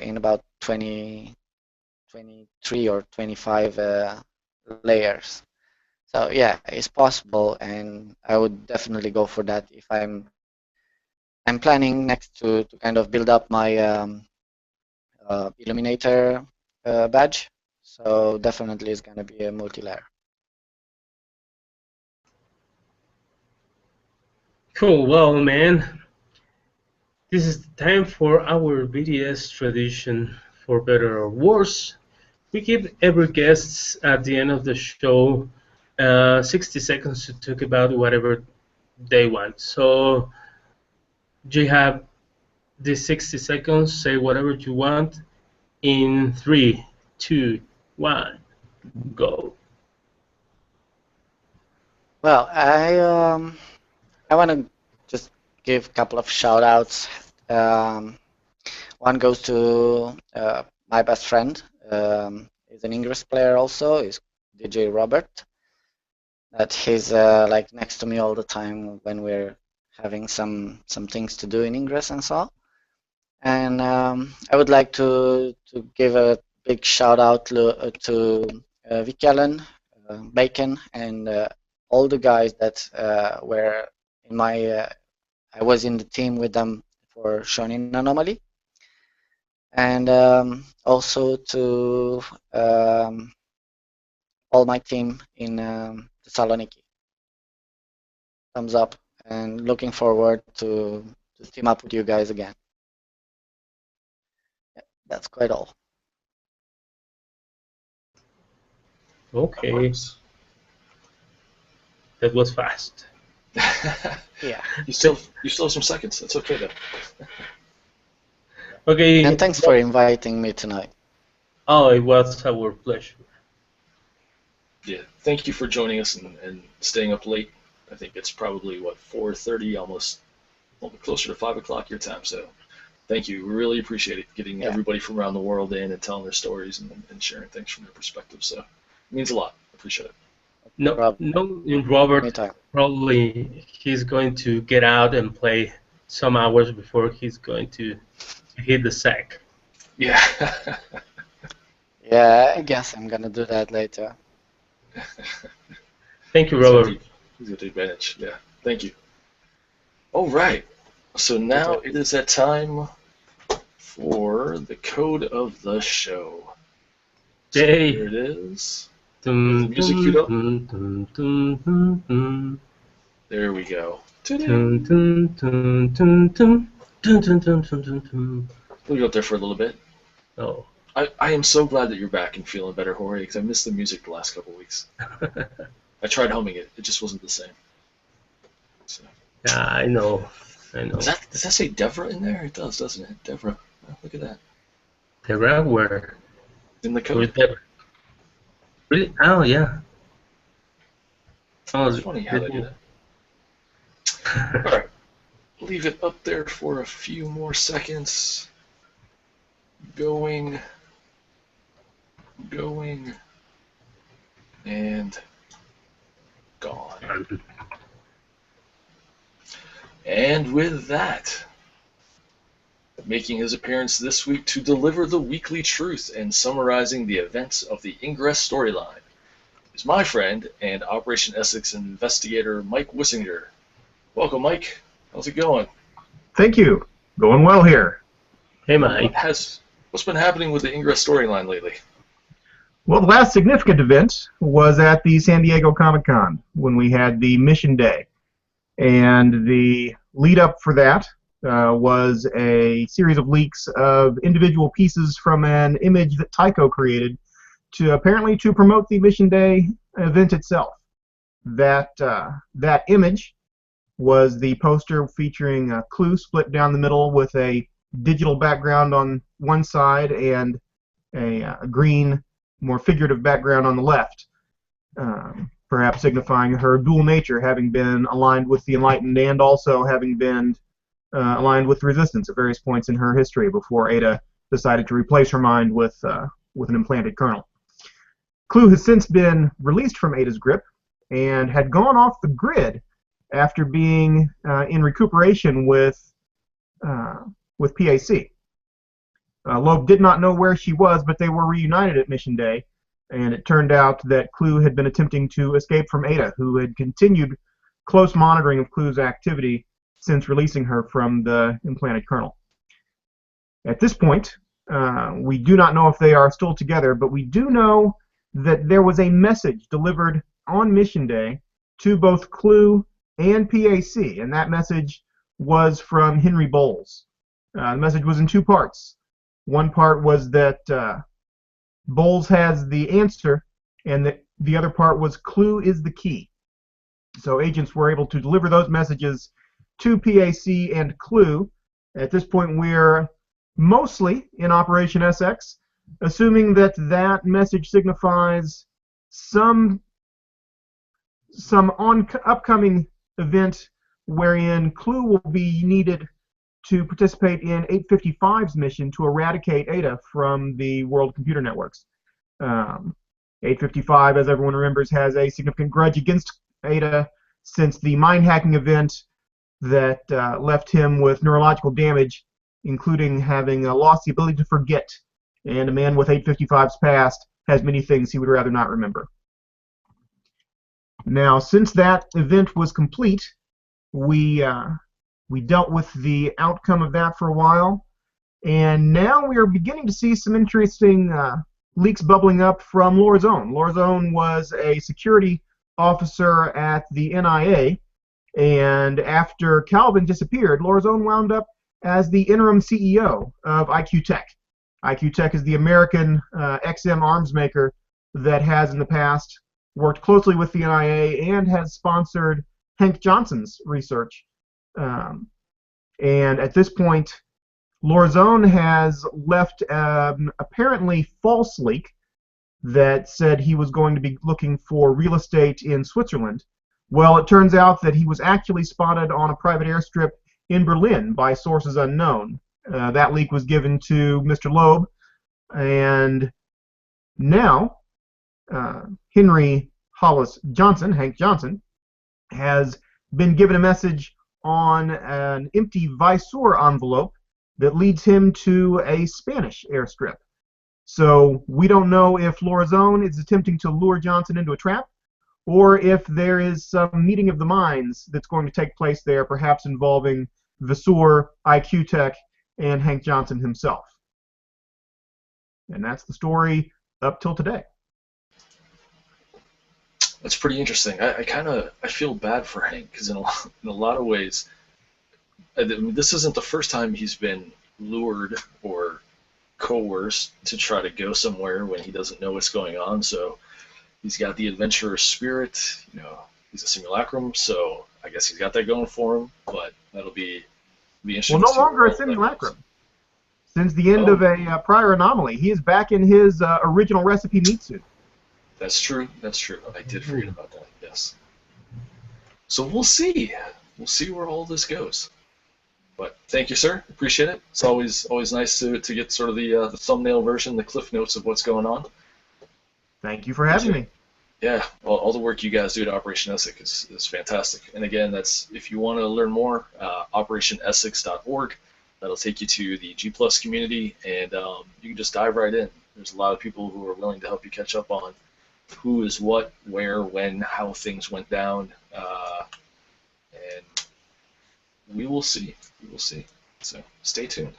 S5: in about 23 or 25 layers. So yeah, it's possible, and I would definitely go for that if I'm planning next to kind of build up my Illuminator badge. So definitely it's gonna be a multi-layer.
S3: Cool. Well, man, this is the time for our BTS tradition, for better or worse. We give every guest at the end of the show 60 seconds to talk about whatever they want. So you have these 60 seconds. Say whatever you want in three, two, one, go.
S5: Well, I want to just give a couple of shout outs. Um, One goes to my best friend. He's an Ingress player also. He's DJ Robertt. That he's like next to me all the time when we're having some things to do in Ingress and so on. And I would like to give a big shout out to Vicky Allen, Bacon, and all the guys that were in my. I was in the team with them for Shonin Anomaly, and also to all my team in Thessaloniki. Thumbs up, and looking forward to team up with you guys again. Yeah, that's quite all.
S3: Okay, that was fast.
S5: Yeah.
S4: You still have some seconds. That's okay though.
S3: Okay.
S5: And thanks for inviting me tonight.
S3: Oh, it was our pleasure.
S4: Yeah, thank you for joining us and staying up late. I think it's probably, what, 4:30, almost closer to 5 o'clock your time. So thank you. We really appreciate it, getting everybody from around the world in and telling their stories and sharing things from their perspective. So it means a lot. I appreciate it.
S3: No, Robert, probably he's going to get out and play some hours before he's going to hit the sack.
S4: Yeah.
S5: Yeah, I guess I'm gonna do that later.
S3: Thank you, Robert.
S4: He's going to take advantage. Yeah, thank you. All right. So now it is that time for the code of the show. So
S3: Yay.
S4: here it is.
S3: Dun,
S4: the music queued up.
S3: dun, dun, dun, dun, dun.
S4: There we go.
S3: Dun, dun, dun, dun, dun. Dun, dun, dun, dun, dun, dun.
S4: We'll go up there for a little bit.
S3: Oh.
S4: I am so glad that you're back and feeling better, Jorge, because I missed the music the last couple of weeks. I tried humming it. It just wasn't the same. So.
S3: Yeah, I know.
S4: Does that say Devra in there? It does, doesn't it? Devra. Oh, look at that.
S3: Devra, where?
S4: In the code.
S3: Where's Devra? Really? Oh, yeah. Oh,
S4: it's funny how they do that. All right. Leave it up there for a few more seconds. Going, and gone. And with that, making his appearance this week to deliver the weekly truth and summarizing the events of the Ingress storyline is my friend and Operation Essex investigator Mike Wissinger. Welcome, Mike. How's it going?
S6: Thank you. Going well here.
S3: Hey, Mike.
S4: What's been happening with the Ingress storyline lately?
S6: Well, the last significant event was at the San Diego Comic-Con when we had the mission day. And the lead-up for that was a series of leaks of individual pieces from an image that Tycho created apparently to promote the mission day event itself. That image was the poster featuring Clue split down the middle with a digital background on one side and a green, more figurative background on the left, perhaps signifying her dual nature, having been aligned with the Enlightened and also having been aligned with the Resistance at various points in her history before Ada decided to replace her mind with an implanted kernel. Clue has since been released from Ada's grip and had gone off the grid after being in recuperation with PAC. Loeb did not know where she was, but they were reunited at Mission Day, and it turned out that Clue had been attempting to escape from Ada, who had continued close monitoring of Clue's activity since releasing her from the implanted kernel. At this point, we do not know if they are still together, but we do know that there was a message delivered on Mission Day to both Clue and PAC, and that message was from Henry Bowles. The message was in two parts. One part was that Bowles has the answer, and the other part was Clue is the key. So agents were able to deliver those messages to PAC and Clue. At this point, we're mostly in Operation Essex, assuming that that message signifies some upcoming event wherein Clue will be needed to participate in 855's mission to eradicate Ada from the world computer networks. 855, as everyone remembers, has a significant grudge against Ada since the mind hacking event that left him with neurological damage, including having lost the ability to forget. And a man with 855's past has many things he would rather not remember. Now, since that event was complete, we dealt with the outcome of that for a while, and now we are beginning to see some interesting leaks bubbling up from Lorzone. Lorzone was a security officer at the NIA, and after Calvin disappeared, Lorzone wound up as the interim CEO of IQ Tech. IQ Tech is the American XM arms maker that has in the past worked closely with the NIA and has sponsored Hank Johnson's research. And at this point, Lorzone has left an apparently false leak that said he was going to be looking for real estate in Switzerland. Well, it turns out that he was actually spotted on a private airstrip in Berlin by sources unknown. That leak was given to Mr. Loeb, and now Henry Hollis Johnson, Hank Johnson, has been given a message on an empty Visor envelope that leads him to a Spanish airstrip. So we don't know if Lorzone is attempting to lure Johnson into a trap, or if there is some meeting of the minds that's going to take place there, perhaps involving Visor, IQ Tech, and Hank Johnson himself. And that's the story up till today.
S4: That's pretty interesting. I feel bad for Hank because in a lot of ways, I mean, this isn't the first time he's been lured or coerced to try to go somewhere when he doesn't know what's going on. So he's got the adventurous spirit. You know, he's a simulacrum, so I guess he's got that going for him. But that'll be interesting.
S6: Well, no longer a simulacrum. Since the end of a prior anomaly, he is back in his original recipe meat suit.
S4: That's true. That's true. I did forget about that. Yes. So we'll see. We'll see where all this goes. But thank you, sir. Appreciate it. It's always nice to get sort of the thumbnail version, the cliff notes of what's going on.
S6: Thank you for having me.
S4: Yeah, all the work you guys do at Operation Essex is fantastic. And again, that's if you want to learn more, operationessex.org. That'll take you to the G+ community, and you can just dive right in. There's a lot of people who are willing to help you catch up on who is what, where, when, how things went down, and we will see. We will see. So stay tuned.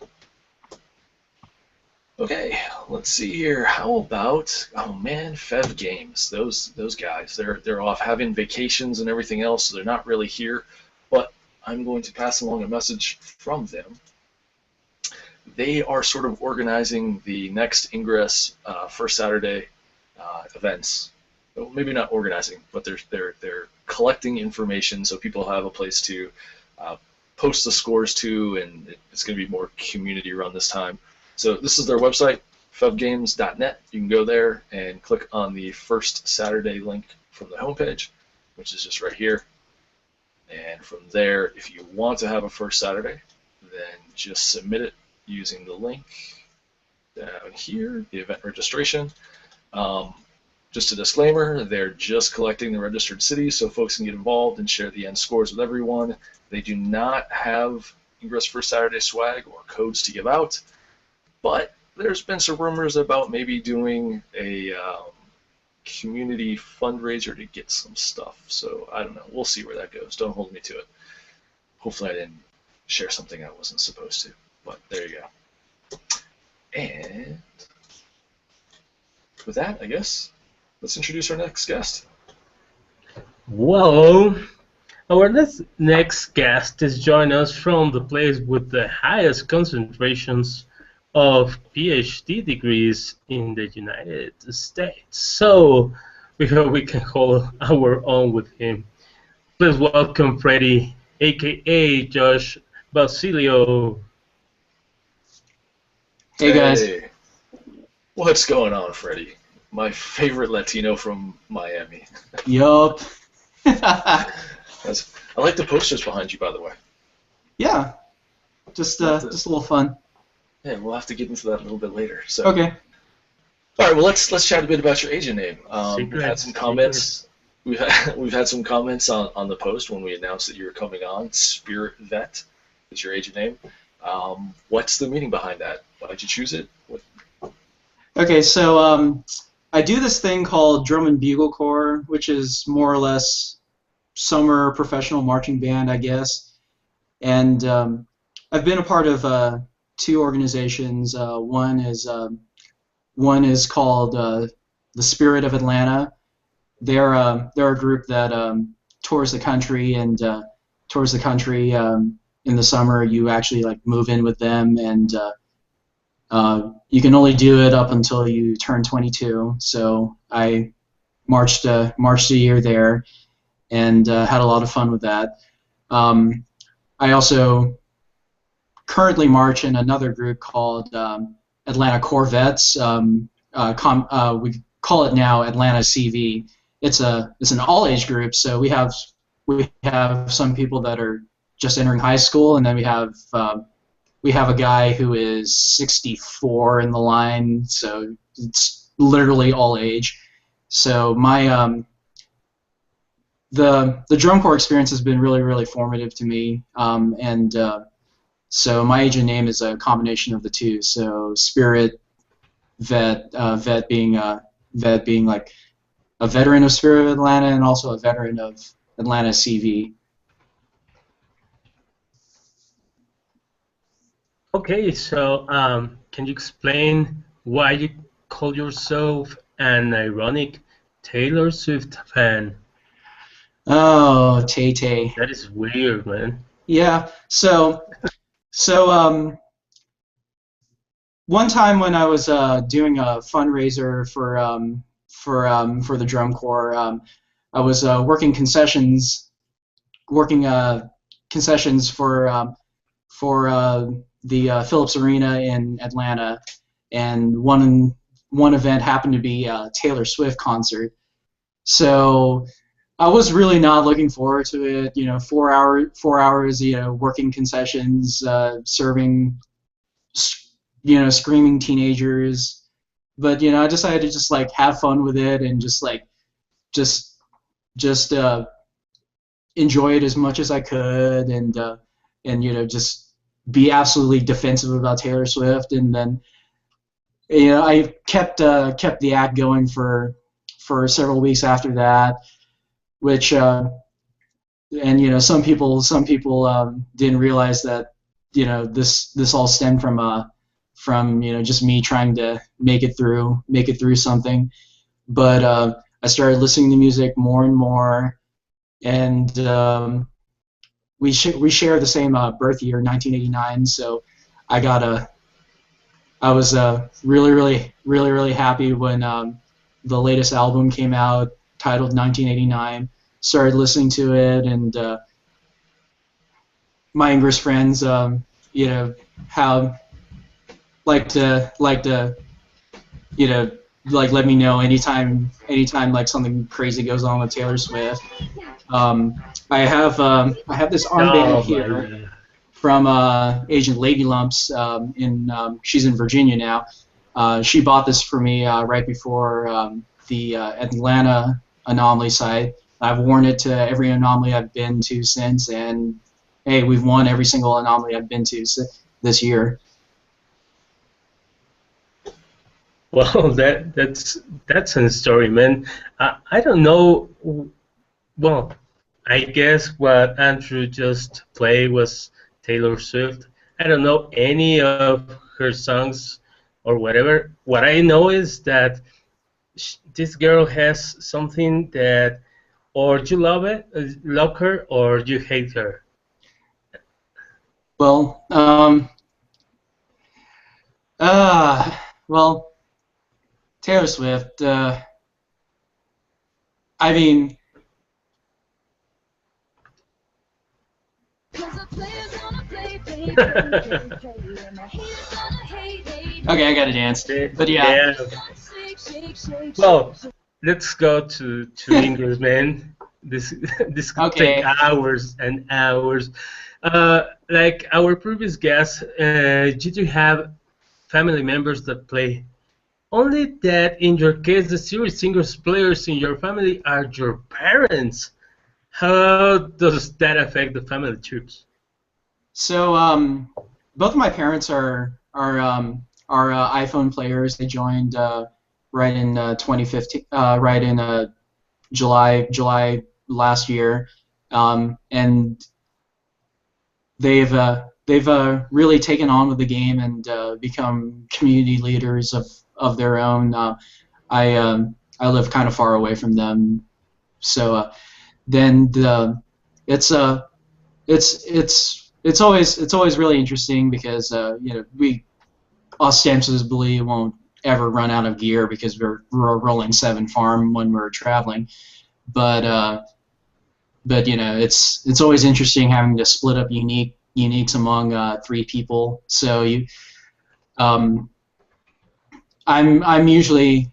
S4: Okay, let's see here. How about, oh man, Fev Games. Those guys, they're off having vacations and everything else, so they're not really here. But I'm going to pass along a message from them. They are sort of organizing the next Ingress First Saturday events. Well, maybe not organizing, but they're collecting information so people have a place to post the scores to, and it's going to be more community run this time. So this is their website, fevgames.net. You can go there and click on the First Saturday link from the homepage, which is just right here. And from there, if you want to have a First Saturday, then just submit it using the link down here, the event registration. Just a disclaimer, they're just collecting the registered cities so folks can get involved and share the end scores with everyone. They do not have Ingress First Saturday swag or codes to give out, but there's been some rumors about maybe doing a community fundraiser to get some stuff. So I don't know. We'll see where that goes. Don't hold me to it. Hopefully I didn't share something I wasn't supposed to, but there you go. And with that, I guess, let's introduce our next guest.
S3: Well, our next guest is joining us from the place with the highest concentrations of PhD degrees in the United States. So we hope we can hold our own with him. Please welcome Freddie, aka Josh Basilio.
S7: Hey guys.
S4: Hey. What's going on, Freddie? My favorite Latino from Miami.
S7: Yup.
S4: I like the posters behind you, by the way.
S7: Yeah. just a little fun.
S4: Yeah, we'll have to get into that a little bit later. So.
S7: Okay.
S4: All right. Well, let's chat a bit about your agent name. We've had some
S3: Secret.
S4: comments. We've had some comments on the post when we announced that you were coming on. Spirit Vet is your agent name. What's the meaning behind that? Why did you choose it?
S7: Okay, so I do this thing called Drum and Bugle Corps, which is more or less summer professional marching band, I guess. And I've been a part of 2 organizations. One is called the Spirit of Atlanta. They're a group that tours the country, and in the summer you actually like move in with them, and you can only do it up until you turn 22. So I marched a year there, and had a lot of fun with that. I also currently march in another group called Atlanta Corvettes. We call it now Atlanta CV. It's an all-age group, so we have some people that are just entering high school, and then we have a guy who is 64 in the line, so it's literally all age. So my the drum corps experience has been really, really formative to me, and so my agent name is a combination of the two. So Spirit Vet, vet being like a veteran of Spirit of Atlanta, and also a veteran of Atlanta CV.
S3: Okay, so can you explain why you call yourself an ironic Taylor Swift fan?
S7: Oh, Tay-Tay.
S3: That is weird, man.
S7: Yeah. So one time when I was doing a fundraiser for the drum corps, I was working concessions for the Phillips Arena in Atlanta, and one event happened to be a Taylor Swift concert. So I was really not looking forward to it. 4 hours, working concessions, serving, screaming teenagers. But I decided to just like have fun with it, and just enjoy it as much as I could, and just be absolutely defensive about Taylor Swift. And then I kept the act going for several weeks after that, which and some people didn't realize that this all stemmed from just me trying to make it through something. But I started listening to music more and more, and we share the same birth year, 1989. So I was really happy when the latest album came out, titled 1989. Started listening to it, and my Ingress friends, have like to let me know anytime like something crazy goes on with Taylor Swift. I have this armband here from Agent Lady Lumps. She's in Virginia now. She bought this for me right before the Atlanta anomaly site. I've worn it to every anomaly I've been to since, and hey, we've won every single anomaly I've been to this year.
S3: Well, that's a story, man. I don't know. Well, I guess what Andrew just played was Taylor Swift. I don't know any of her songs or whatever. What I know is that this girl has something that, or you love her, or you hate her.
S7: Well, Taylor Swift. I mean, okay, I gotta dance. But yeah.
S3: Well, let's go to Ingress, man. This could take hours and hours. Like our previous guest, did you have family members that play? Only that in your case, the serious singles players in your family are your parents. How does that affect the family trips?
S7: So both of my parents are iPhone players. They joined right in 2015, right in July last year, and they've really taken on with the game and become community leaders of their own. I live kind of far away from them, so then it's it's always really interesting because we ostensibly won't ever run out of gear because we're a rolling 7 farm when we're traveling, but it's always interesting having to split up uniques among 3 people. So um, I'm usually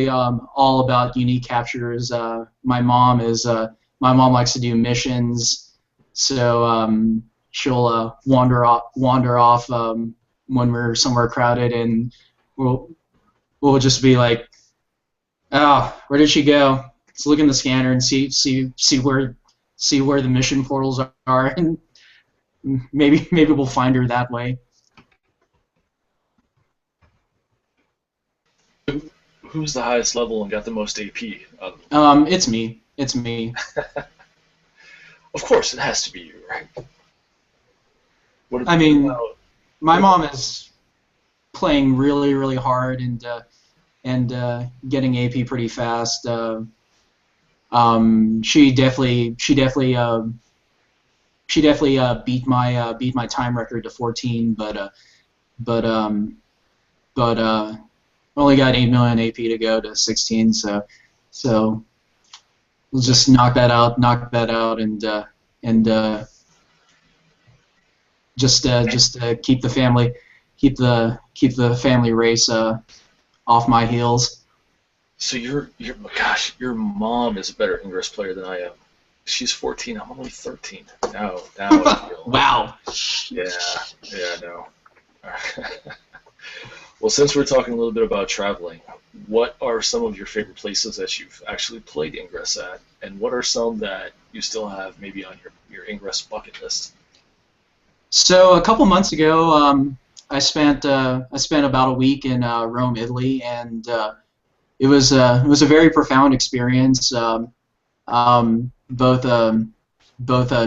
S7: all about unique captures. My mom likes to do missions, so she'll wander off when we're somewhere crowded, and we'll just be like, oh, where did she go? Let's look in the scanner and see where the mission portals are, and maybe we'll find her that way.
S4: Who's the highest level and got the most AP?
S7: It's me. It's me.
S4: Of course, it has to be you, right?
S7: I mean, my mom is playing really, really hard and getting AP pretty fast. She definitely beat my time record to 14, but only got 8 million AP to go to 16. So we'll just knock that out, and just keep the family race off my heels.
S4: So your mom is a better Ingress player than I am. She's 14. I'm only 13. Now I feel.
S7: Wow.
S4: Yeah, no. Well, since we're talking a little bit about traveling, what are some of your favorite places that you've actually played Ingress at, and what are some that you still have maybe on your Ingress bucket list?
S7: So a couple months ago, I spent about a week in Rome, Italy, and it was a very profound experience. Both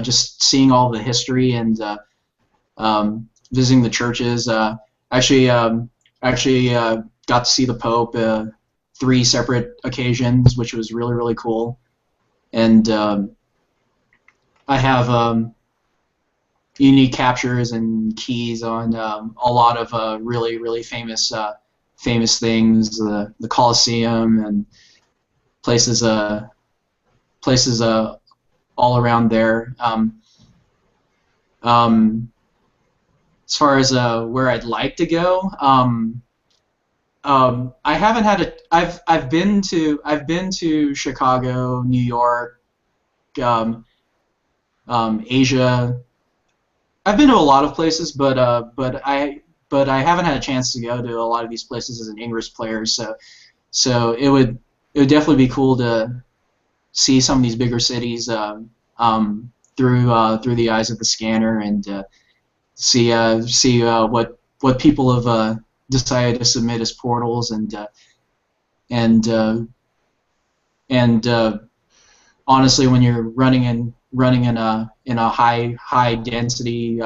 S7: just seeing all the history and visiting the churches. Actually got to see the Pope 3 separate occasions, which was really, really cool. And I have unique captures and keys on a lot of really, really famous things, the Colosseum and places all around there. As far as where I'd like to go, I haven't had a. I've been to Chicago, New York, Asia. I've been to a lot of places, but I haven't had a chance to go to a lot of these places as an Ingress player. So it would definitely be cool to see some of these bigger cities through the eyes of the scanner and see what people have decided to submit as portals and honestly, when you're running in a high density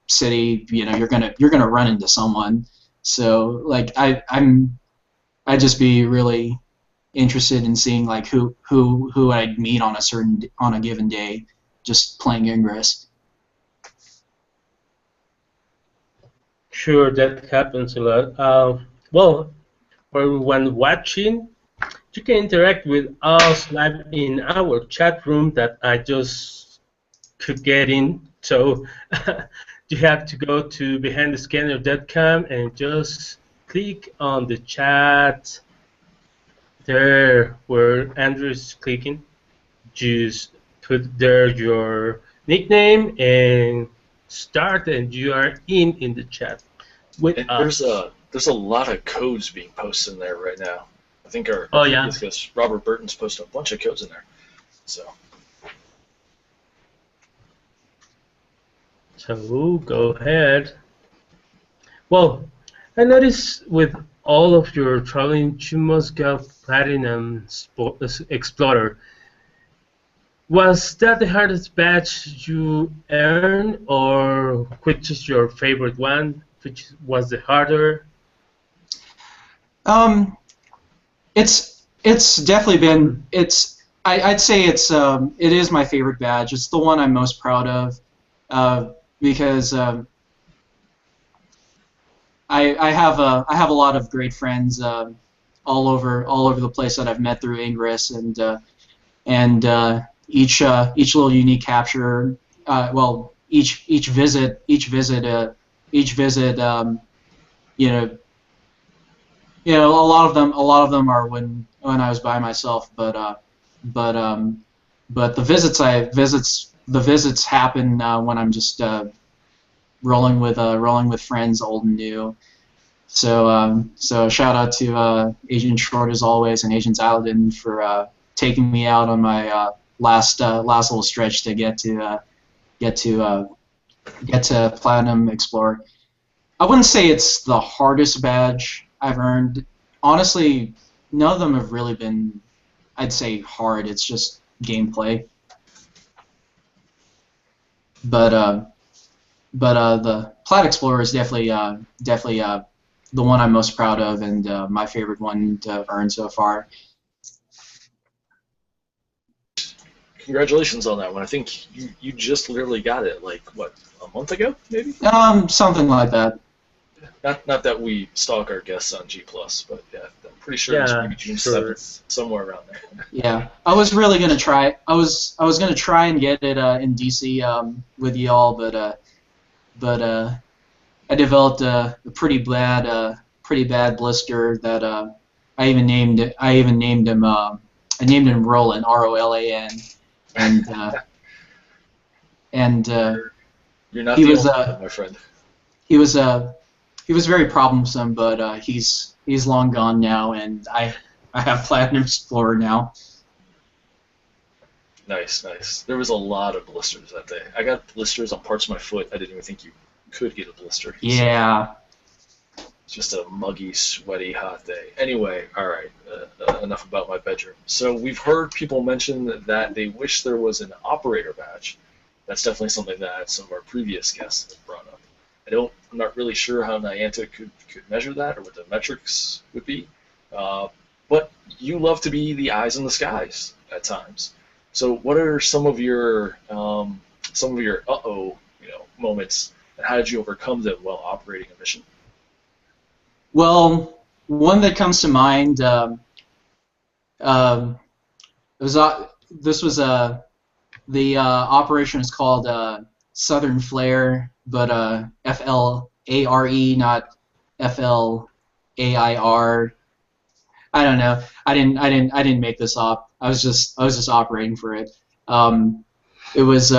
S7: city, you're gonna run into someone. So like I'd just be really interested in seeing like who I'd meet on a given day, just playing Ingress.
S3: Sure, that happens a lot. Well, for everyone watching, you can interact with us live in our chat room that I just could get in. So you have to go to behindthescanner.com and just click on the chat there where Andrew is clicking. Just put there your nickname and start and you are in the chat with
S4: And
S3: us.
S4: there's a lot of codes being posted in there right now. I think our
S3: Oh, yeah.
S4: previous guest, Robertt Bertton's posted a bunch of codes in there. So
S3: Go ahead. Well, I noticed with all of your traveling, you must got Platinum Explorer. Was that the hardest badge you earned, or which is your favorite one? Which was the harder?
S7: It's definitely been I'd say it is my favorite badge. It's the one I'm most proud of because I have a lot of great friends all over the place that I've met through Ingress, and each little unique capture, well, each visit, you know, a lot of them are when I was by myself, but the visits happen when I'm just rolling with friends, old and new. So shout out to Agent Short as always, and Agent Zaladin for taking me out on my last little stretch to get to Platinum Explorer. I wouldn't say it's the hardest badge I've earned. Honestly, none of them have really been, I'd say, hard. It's just gameplay. But the Plat Explorer is definitely the one I'm most proud of, and my favorite one to earn so far.
S4: congratulations on that one. I think you just literally got it, like, what, a month ago, maybe?
S7: Something like that.
S4: Not that we stalk our guests on G+, but yeah, I'm pretty sure it's maybe June 7th, somewhere around there.
S7: Yeah, I was really gonna try. I was gonna try and get it in DC with y'all, but I developed a pretty bad blister that I even named him Roland, ROLAN, and
S4: You're not
S7: he
S4: the
S7: was
S4: only one, my friend.
S7: he was very problemsome, but he's long gone now, and I have Platinum Explorer now.
S4: Nice. There was a lot of blisters that day. I got blisters on parts of my foot. I didn't even think you could get a blister.
S7: Yeah.
S4: It's just a muggy, sweaty, hot day. Anyway, all right, enough about my bedroom. So we've heard people mention that they wish there was an operator badge. That's definitely something that some of our previous guests have brought up. I'm not really sure how Niantic could measure that or what the metrics would be, but you love to be the eyes in the skies at times. So what are some of your moments, and how did you overcome them while operating a mission?
S7: Well, one that comes to mind, the operation is called Southern Flare, but FLARE, not FLAIR. I don't know. I didn't make this up. I was just operating for it. It was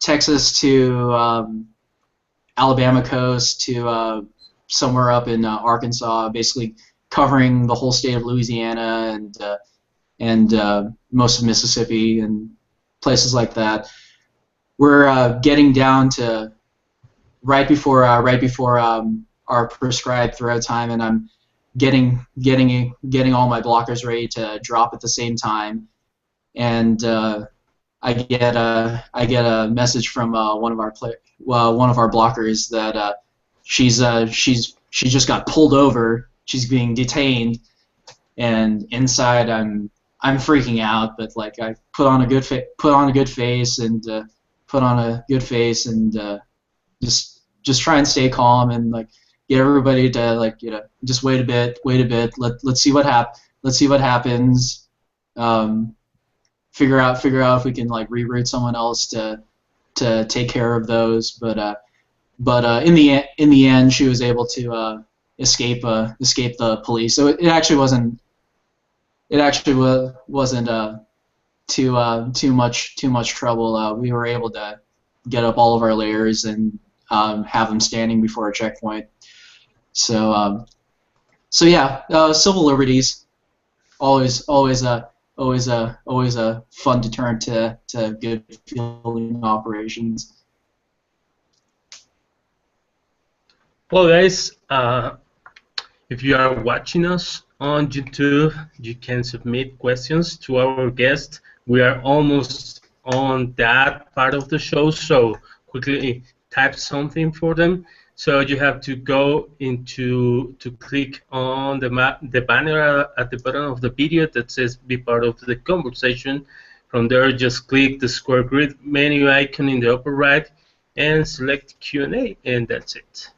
S7: Texas to Alabama coast to somewhere up in Arkansas, basically covering the whole state of Louisiana and most of Mississippi and places like that. We're getting down to right before our prescribed throw time, and I'm getting all my blockers ready to drop at the same time, and I get a message from one of our blockers that she just got pulled over. She's being detained, and inside I'm freaking out. But like I put on a good face and just try and stay calm and like get everybody to just wait a bit. Let's see what happens. Figure out if we can like reroute someone else to take care of those. But in the end, she was able to escape the police. So it actually wasn't too much trouble. We were able all of our layers and have them standing before a checkpoint. So yeah, civil liberties always a fun deterrent to good fielding operations.
S3: Well, guys, if you are watching us on YouTube, you can submit questions to our guest. We are almost on that part of the show, so quickly type something for them. So you have to go to click on the banner at the bottom of the video that says "Be part of the conversation." From there, just click the square grid menu icon in the upper right and select Q&A, and that's it.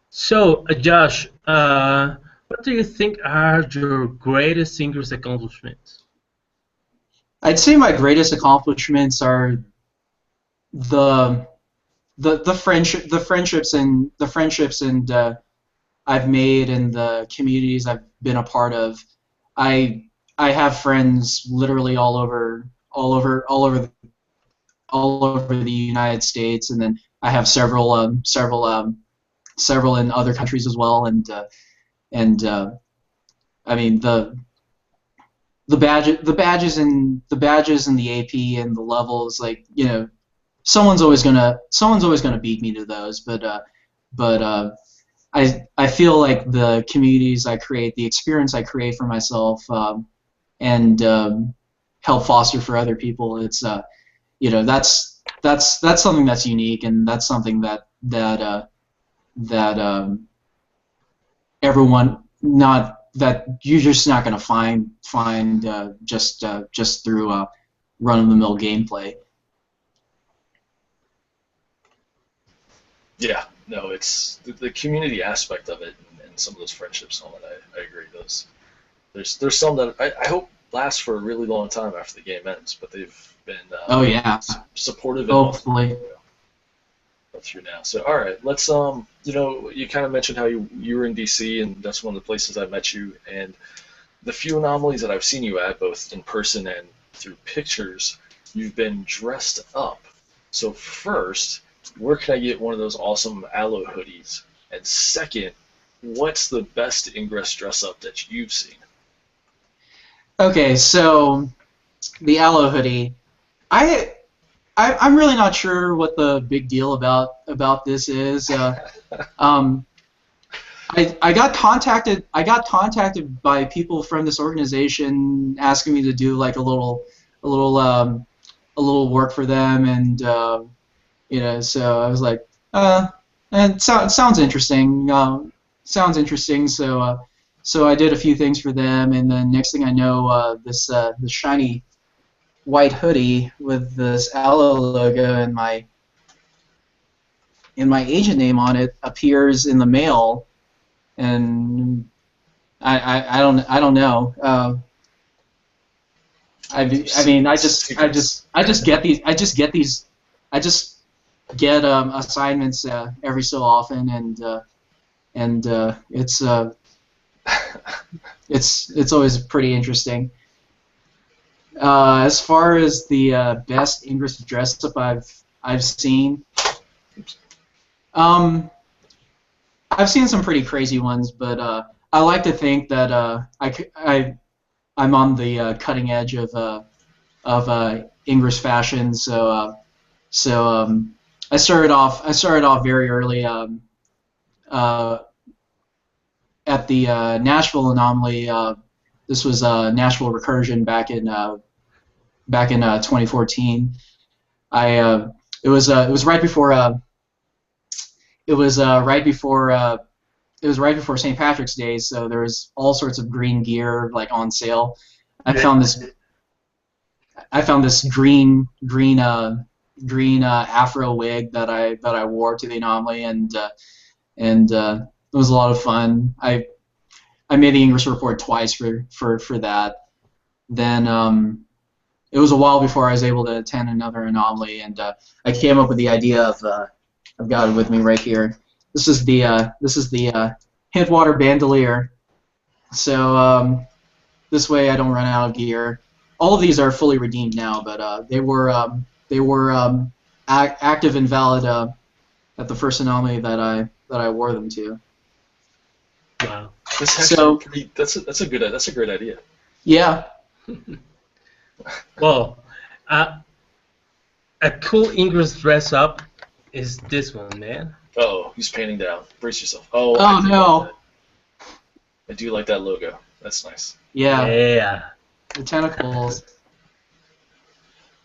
S3: So, Josh, what do you think are your greatest Ingress accomplishments?
S7: I'd say my greatest accomplishments are the friendships and I've made and the communities I've been a part of. I have friends literally all over the United States, and then I have several in other countries as well, and I mean the badges and the AP and the levels, like, you know, someone's always gonna beat me to those, but I feel like the communities I create, the experience I create for myself, and help foster for other people, it's you know, that's something that's unique, and that's something that everyone you're just not going to find just through run-of-the-mill gameplay.
S4: Yeah, no, it's the community aspect of it, and some of those friendships and all that. I agree. There's some that I hope last for a really long time after the game ends, but they've been supportive.
S7: Hopefully.
S4: Through now. So all right, let's you know, you kind of mentioned how you were in DC, and that's one of the places I met you, and the few anomalies that I've seen you at, both in person and through pictures, you've been dressed up. So first, where can I get one of those awesome Aloe hoodies? And second, what's the best Ingress dress up that you've seen?
S7: Okay, so the Aloe hoodie, I'm really not sure what the big deal about this is. I got contacted by people from this organization asking me to do like a little work for them, and you know, so I was like, and it sounds interesting. So I did a few things for them, and then next thing I know, this shiny white hoodie with this Aloe logo and my agent name on it appears in the mail, and I don't know. I mean, I just get assignments every so often, and it's always pretty interesting. As far as the best Ingress dress up I've seen, I've seen some pretty crazy ones, but I like to think that I'm on the cutting edge of Ingress fashion. So I started off very early at the Nashville anomaly. This was Nashville Recursion back in 2014. It was right before St. Patrick's Day, so there was all sorts of green gear like on sale. I found this green afro wig that I wore to the anomaly, and it was a lot of fun. I made the Ingress report twice for that. Then it was a while before I was able to attend another anomaly, and I came up with the idea of I've got it with me right here. This is the Hintwater bandolier. So this way I don't run out of gear. All of these are fully redeemed now, but they were active and valid at the first anomaly that I wore them to.
S3: Wow.
S4: That's
S7: So-
S4: actually that's a great idea.
S7: Yeah.
S3: Well, a cool Ingress dress up is this one, man.
S4: Oh, he's panning down. Brace yourself. Oh,
S7: Oh,
S4: I do
S7: no.
S4: like that. I do like that logo. That's nice.
S7: Yeah.
S3: Yeah.
S7: The tentacles.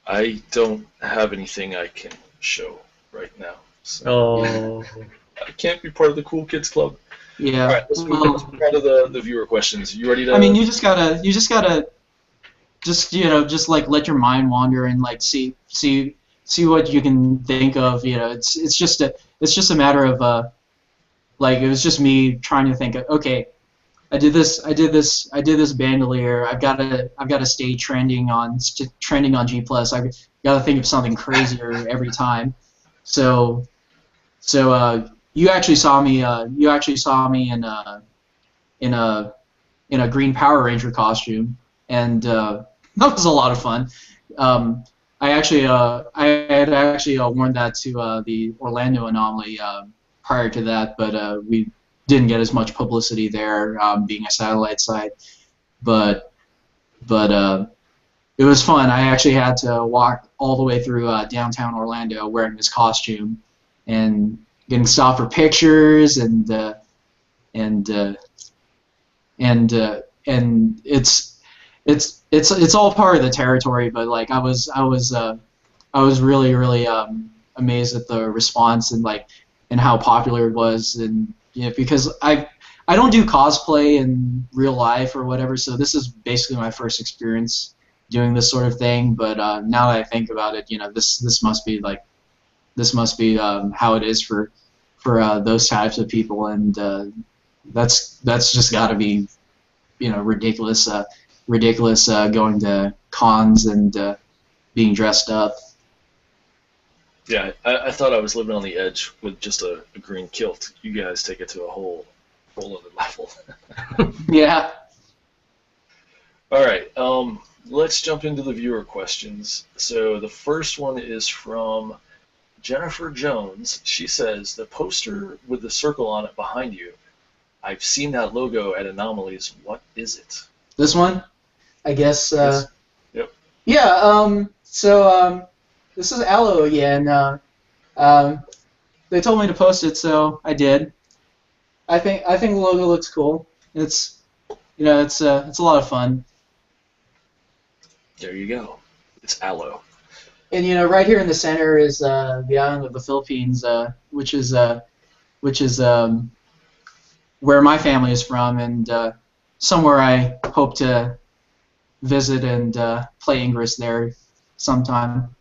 S4: I don't have anything I can show right now, so
S3: Oh.
S4: I can't be part of the cool kids club.
S7: Yeah.
S4: All right, let's move on to the viewer questions. You ready to?
S7: I mean, you just gotta just like let your mind wander and like see what you can think of. It's just a matter of like it was just me trying to think of, okay, I did this bandolier. I've got to stay trending on G+. I got to think of something crazier every time. So you actually saw me in a Green Power Ranger costume, and that was a lot of fun. I had actually worn that to the Orlando anomaly prior to that, but we didn't get as much publicity there, being a satellite site. But it was fun. I actually had to walk all the way through downtown Orlando wearing this costume and getting stopped for pictures, and it's all part of the territory. But like I was really amazed at the response and how popular it was, and because I don't do cosplay in real life or whatever, so this is basically my first experience doing this sort of thing. But now that I think about it, this must be how it is for those types of people, and that's just got to be ridiculous going to cons and being dressed up.
S4: Yeah, I thought I was living on the edge with just a green kilt. You guys take it to a whole other level.
S7: Yeah.
S4: All right, let's jump into the viewer questions. So the first one is from Jennifer Jones. She says, the poster with the circle on it behind you, I've seen that logo at Anomalies. What is it?
S7: This one, I guess.
S4: Yes. Yep.
S7: Yeah. So this is Aloe again. They told me to post it, so I did. I think the logo looks cool. It's it's a lot of fun.
S4: There you go. It's Aloe.
S7: And right here in the center is the island of the Philippines, which is where my family is from, and somewhere I hope to visit and play Ingress there sometime.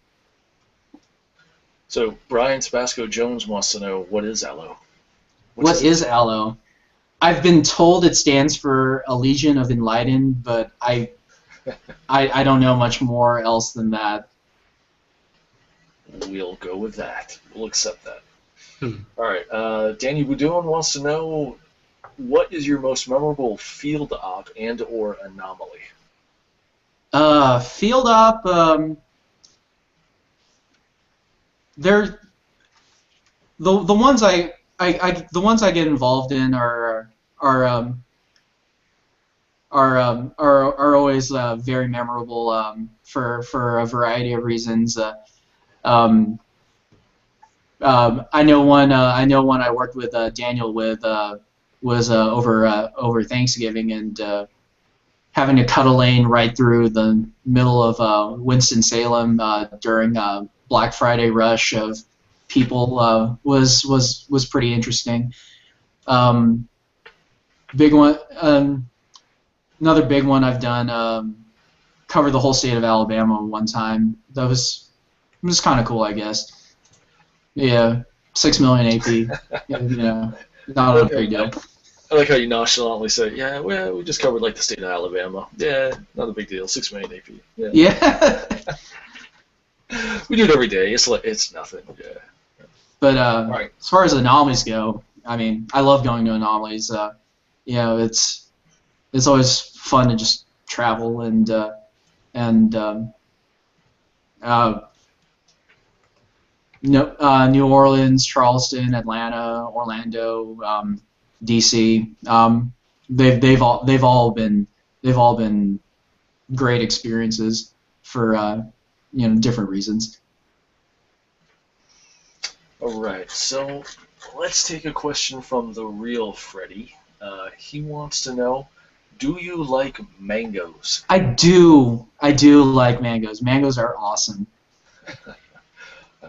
S4: So Brian Tabasco Jones wants to know, what is Aloe?
S7: What is Aloe? I've been told it stands for a Legion of Enlightened, but I don't know much more else than that.
S4: We'll go with that. We'll accept that. All right. Danny Boudouin wants to know, what is your most memorable field op and/or anomaly?
S7: Field op. They're the ones the ones I get involved in are always very memorable for a variety of reasons. I know one I worked with Daniel with was over Thanksgiving, and having to cut a lane right through the middle of Winston-Salem during Black Friday rush of people was pretty interesting. Big one, another big one I've done, covered the whole state of Alabama one time. That was kind of cool, I guess. Yeah, 6 million AP. Not a big deal.
S4: I like how you nonchalantly say, yeah, well, we just covered like the state of Alabama. Yeah, not a big deal. 6 million AP.
S7: Yeah.
S4: We do it every day. It's nothing. Yeah.
S7: But
S4: Right.
S7: As far as anomalies go, I mean, I love going to anomalies. It's always fun to just travel New Orleans, Charleston, Atlanta, Orlando, DC. They've all been great experiences for different reasons.
S4: All right, so let's take a question from the real Freddy. He wants to know, do you like mangoes?
S7: I do like mangoes. Mangoes are awesome.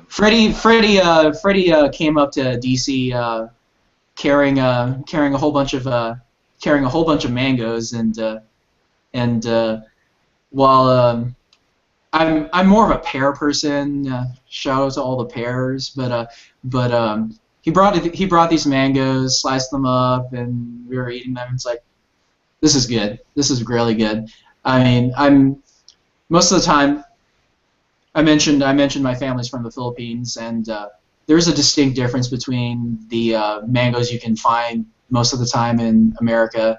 S7: Freddie came up to DC carrying a whole bunch of mangoes, and while I'm more of a pear person, shout out to all the pears, but he brought these mangoes, sliced them up, and we were eating them. It's like, this is good. This is really good. I mean, most of the time. I mentioned my family's from the Philippines, and there's a distinct difference between the mangoes you can find most of the time in America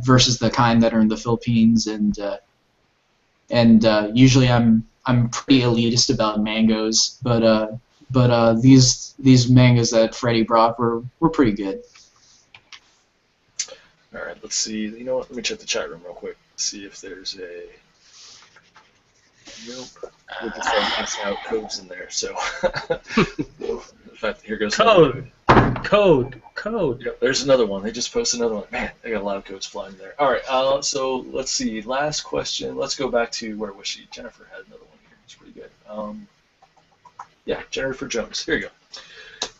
S7: versus the kind that are in the Philippines, and usually I'm pretty elitist about mangoes, but these mangoes that Freddie brought were pretty good.
S4: All right, let's see. You know what? Let me check the chat room real quick. See if there's a. Nope. We're just passing out codes in there, so. In fact, here goes
S3: Code.
S4: Yep, there's another one. They just posted another one. Man, they got a lot of codes flying there. All right, so let's see. Last question. Let's go back to where was she? Jennifer had another one here. It's pretty good. Yeah, Jennifer Jones. Here you go.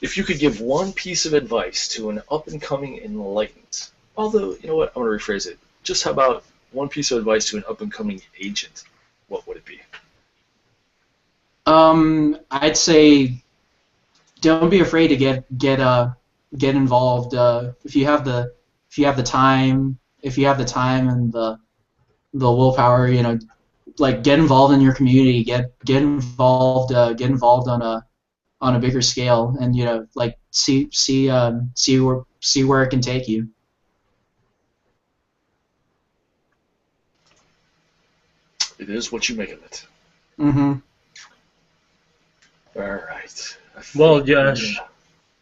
S4: If you could give one piece of advice to an up-and-coming enlightened, although, you know what? I'm going to rephrase it. Just how about one piece of advice to an up-and-coming agent? What would it be?
S7: I'd say don't be afraid to get involved. If you have the time and the willpower, like get involved in your community, get involved on a bigger scale, and like see where it can take you.
S4: It is what you make of it.
S7: Mm-hmm.
S4: All right.
S3: Well, Josh,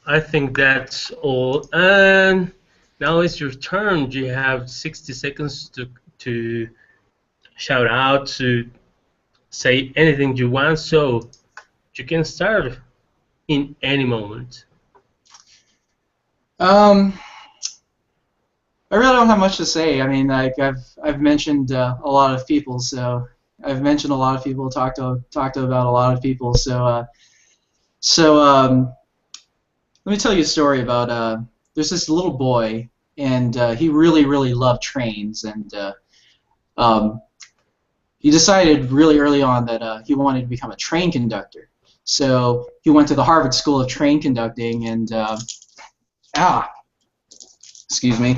S3: I think that's all. And now it's your turn. You have 60 seconds to shout out, to say anything you want, so you can start in any moment.
S7: I really don't have much to say. I mean, like I've mentioned a lot of people, so I've mentioned a lot of people, talked about a lot of people. So let me tell you a story about there's this little boy, and he really loved trains, and he decided really early on that he wanted to become a train conductor. So he went to the Harvard School of Train Conducting, and excuse me.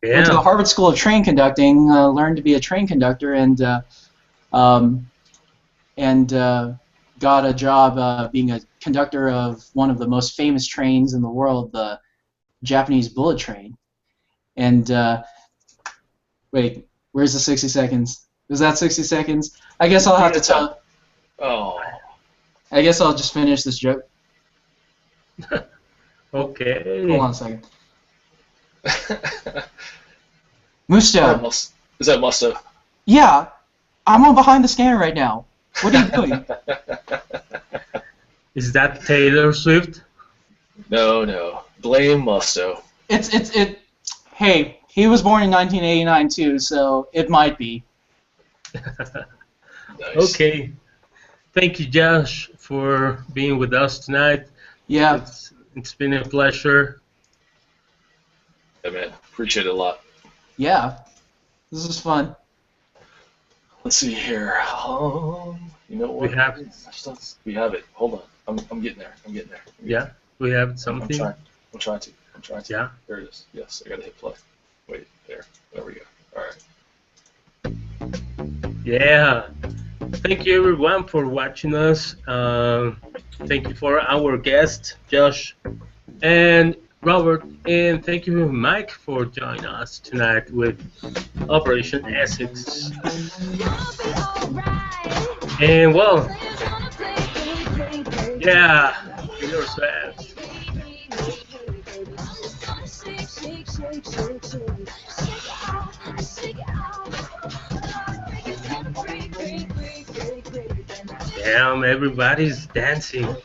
S3: Yeah.
S7: Went to the Harvard School of Train Conducting, learned to be a train conductor, and got a job being a conductor of one of the most famous trains in the world, the Japanese bullet train. And wait, where's the 60 seconds? Is that 60 seconds? I guess I'll have to tell.
S4: Oh.
S7: I guess I'll just finish this joke.
S3: Okay.
S7: Hold on a second. Musta.
S4: Is that Musta?
S7: Yeah, I'm on behind the scanner right now. What are you doing?
S3: Is that Taylor Swift?
S4: No. Blame Musto.
S7: Hey, he was born in 1989 too, so it might be.
S4: Nice.
S3: Okay. Thank you, Josh, for being with us tonight.
S7: Yeah.
S3: It's been a pleasure.
S4: Yeah, man. Appreciate it a lot.
S7: Yeah. This is fun.
S4: Let's see here. You know what?
S3: We have it.
S4: We have it. Hold on. I'm getting there.
S3: Yeah, we have something.
S4: I'm trying to.
S3: Yeah.
S4: There it is. Yes, I gotta hit play. Wait, there. There we go. All right.
S3: Yeah. Thank you everyone for watching us. Thank you for our guest, Josh and Robert, and thank you, Mike, for joining us tonight with Operation Essex. And well, Yeah, Taylor Swift. Damn, everybody's dancing.